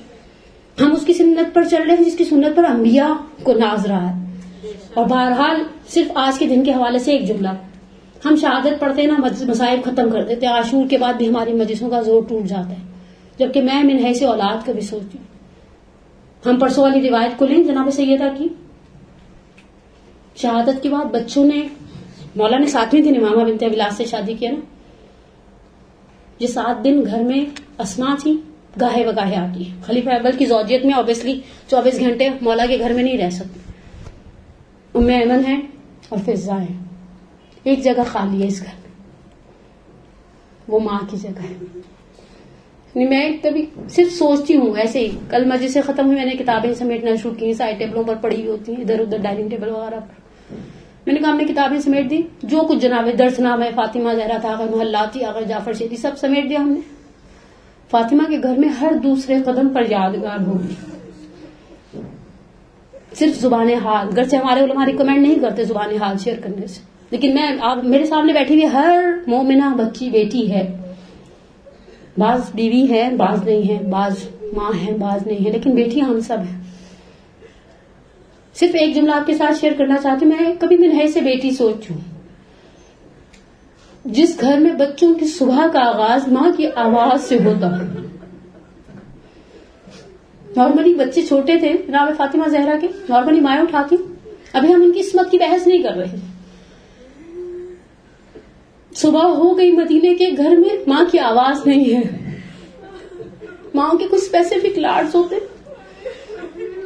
ہم اس کی سنت پر چل رہے ہیں جس کی سنت پر انبیاء کو ناز رہا ہے. اور بہرحال صرف آج کے دن کے حوالے سے ایک جملہ، ہم شہادت پڑھتے ہیں نا مصائب ختم کر دیتے ہیں، عاشور کے بعد بھی ہماری مجلسوں کا زور ٹوٹ جاتا ہے، جبکہ میں من حیث اولاد کا بھی سوچتی ہوں. ہم پرسوں والی روایت کو لیں جناب سیدہ کی، شہادت کے بعد بچوں نے، مولا نے 7ویں دن امامہ بنت ابیلاس سے شادی کیا نا، یہ 7 دن گھر میں اسما تھی، گاہے وگاہے آتی ہے. خلیفہ اول کی زوجیت میں اوبیسلی 24 گھنٹے مولا کے گھر میں نہیں رہ سکتی. ام ایمن ہے اور فضہ ہے، ایک جگہ خالی ہے اس گھر میں، وہ ماں کی جگہ ہے. میں کبھی صرف سوچتی ہوں ایسے ہی، کل مجلس سے ختم ہوئی میں نے کتابیں سمیٹنا شروع کی، سائڈ ٹیبلوں پر پڑی ہوئی ہوتی ہیں ادھر ادھر ڈائننگ ٹیبل وغیرہ پر. میں نے کہا ہم نے کتابیں سمیٹ دی، جو کچھ جناب درس نامہ فاطمہ زہرا تھا، آغا محلاتی، آغا جعفر شیخی، سب سمیٹ دیا ہم نے. فاطمہ کے گھر میں ہر دوسرے قدم پر یادگار ہوگی، صرف زبان حال، گرچہ ہمارے علماء ریکمینڈ نہیں کرتے زبان حال شیئر کرنے سے، لیکن میں میرے سامنے بیٹھی ہوئی ہر مومنہ بچی بیٹی ہے. بعض بیوی ہے، بعض نہیں ہے، بعض ماں ہے، بعض نہیں ہے، لیکن بیٹیاں ہم سب ہیں. صرف ایک جملہ آپ کے ساتھ شیئر کرنا چاہتی ہوں. میں کبھی من ہے سے بیٹی سوچوں، جس گھر میں بچوں کی صبح کا آغاز ماں کی آواز سے ہوتا. نارملی بچے چھوٹے تھے جناب فاطمہ زہرا کے، نارملی مائیں اٹھاتی. ابھی ہم ان کی عصمت کی بحث نہیں کر رہے. صبح ہو گئی، مدینے کے گھر میں ماں کی آواز نہیں ہے. ماں کے کچھ اسپیسیفک لاڈز ہوتے،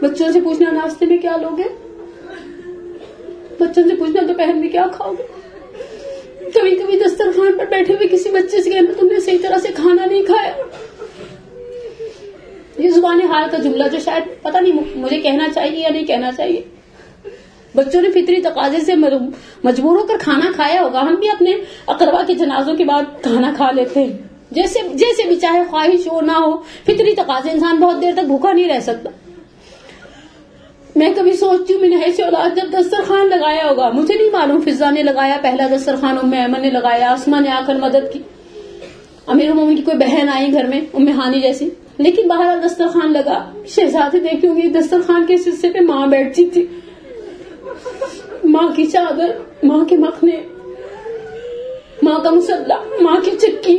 بچوں سے پوچھنا ناشتے میں کیا لوگے، بچوں سے پوچھنا دوپہر میں کیا کھاؤ گے. کبھی کبھی دسترخوان پر بیٹھے ہوئے کسی بچے سے کہنا تم نے صحیح طرح سے کھانا نہیں کھایا. یہ زبان حال کا جملہ جو شاید پتہ نہیں مجھے کہنا چاہیے یا نہیں کہنا چاہیے. بچوں نے فطری تقاضے سے مجبور ہو کر کھانا کھایا ہوگا. ہم بھی اپنے اقربا کے جنازوں کے بعد کھانا کھا لیتے ہیں، جیسے بھی چاہے خواہش ہو نہ ہو، فطری تقاضے، انسان بہت دیر تک بھوکا نہیں رہ سکتا. میں کبھی سوچتی ہوں میں نے ایسے اولاد جب دسترخوان لگایا ہوگا، مجھے نہیں معلوم فضا نے لگایا پہلا دسترخوان، ام ایمن نے لگایا، اسما نے آ کر مدد کی، امیر المومنین کی کوئی بہن آئی گھر میں ام ہانی جیسی، لیکن باہر دسترخوان لگا. شہزادے دیکھیں گے دسترخوان کے حصے پہ ماں بیٹھتی تھی، ماں کی چادر، ماں کے مکھنے، ماں کا مسلح، ماں کی چکی.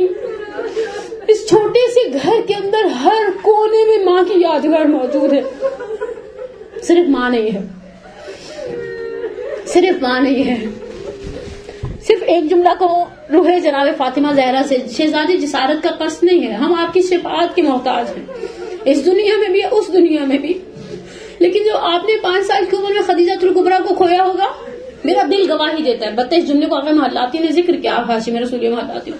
اس چھوٹے سے گھر کے اندر ہر کونے میں ماں کی یادگار موجود ہے. صرف ماں نہیں ہے، صرف ماں نہیں ہے. صرف ایک جملہ کو روح جناب فاطمہ زہرا سے، شہزادی جسارت کا قصد نہیں ہے، ہم آپ کی شفاعت کے محتاج ہیں، اس دنیا میں بھی اس دنیا میں بھی. لیکن جو آپ نے 5 سال کی عمر میں خدیجہ الکبریٰ کو کھویا ہوگا، میرا دل گواہی دیتا ہے. 32 جملے کو آقا محلاتی نے ذکر کیا، ہاشم رسول محلاتی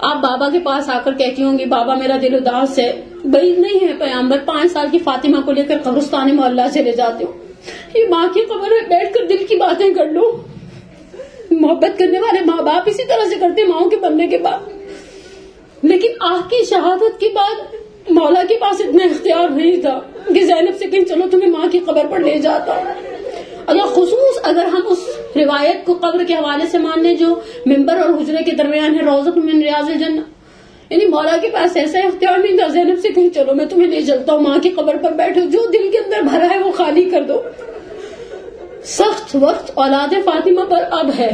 آپ بابا کے پاس آ کر کہتی ہوں گی بابا میرا دل اداس ہے، بعید نہیں ہے پیغمبر 5 سال کی فاطمہ کو لے کر قبرستان محلہ چلے جاتے ہو، یہ ماں کی قبر میں بیٹھ کر دل کی باتیں کر لو. محبت کرنے والے ماں باپ اسی طرح سے کرتے ماؤں کے بننے کے بعد. لیکن آہ کی شہادت کے بعد مولا کے پاس اتنا اختیار نہیں تھا کہ زینب سے کہیں چلو تمہیں ماں کی قبر پر لے جاتا. اگر ہم اس روایت کو قبر کے حوالے سے مان لیں جو ممبر اور حجرے کے درمیان ہے، روضۃ من ریاض الجنہ، یعنی مولا کے پاس ایسا اختیار نہیں تھا زینب سے کہیں چلو میں تمہیں لے چلتا ہوں، ماں کی قبر پر بیٹھو، جو دل کے اندر بھرا ہے وہ خالی کر دو. سخت وقت اولاد فاطمہ پر اب ہے.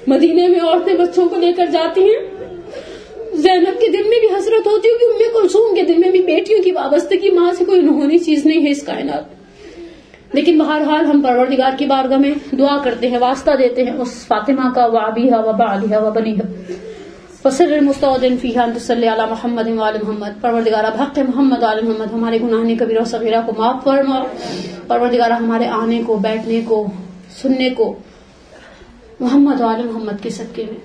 مدینے میں عورتیں بچوں کو لے کر جاتی ہیں. زینب کے دل میں بھی حسرت ہوتی ہے کہ ام کلثوم کے دل میں بھی بیٹیوں کی وابستگی ماں سے کوئی انہونی چیز نہیں ہے اس کائنات. لیکن بہرحال ہم پروردگار کی بارگاہ میں دعا کرتے ہیں، واسطہ دیتے ہیں اس فاطمہ کا وابیہا وبعلیہا وبنیہا فسر المستودع فیہا ان تصلی علی محمد وآل محمد. پروردگارہ بحق محمد وآل محمد ہمارے گناہ کبیرہ و صغیرہ کو معاف فرما. پروردگارہ ہمارے آنے کو، بیٹھنے کو، سننے کو محمد وآل محمد کے صدقے میں.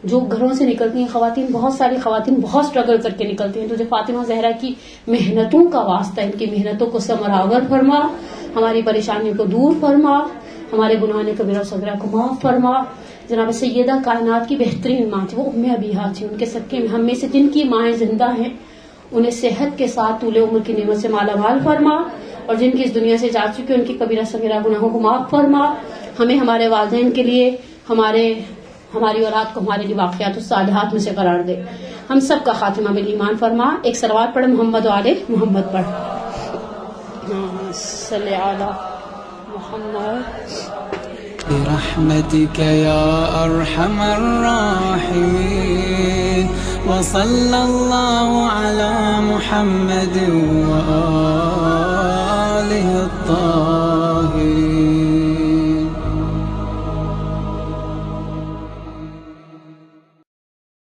جو گھروں سے نکلتی ہیں خواتین، بہت ساری خواتین بہت اسٹرگل کر کے نکلتی ہیں، تجھے فاطمہ زہرا کی محنتوں کا واسطہ، ان کی محنتوں کو ثمرآور فرما، ہماری پریشانیوں کو دور فرما، ہمارے گناہ کبیرہ و صغیرہ کو معاف فرما. جناب سیدہ کائنات کی بہترین ماں تھی، وہ ام ابیہا تھی، ان کے صدقے میں ہم میں سے جن کی مائیں زندہ ہیں انہیں صحت کے ساتھ طول عمر کی نعمت سے مالا مال فرما، اور جن کی اس دنیا سے جا چکے ان کی کبیرہ صغیرہ گناہوں کو معاف فرما. ہمیں ہمارے والدین کے لیے، ہماری اولاد کو ہمارے لیے واقعات الصالحات میں سے قرار دے. ہم سب کا خاتمہ میں ایمان فرما. ایک صلوات پڑھ محمد وآل محمد پڑھ. صلی علی محمد برحمتك يا أرحم الراحمين وصلى الله على محمد وآله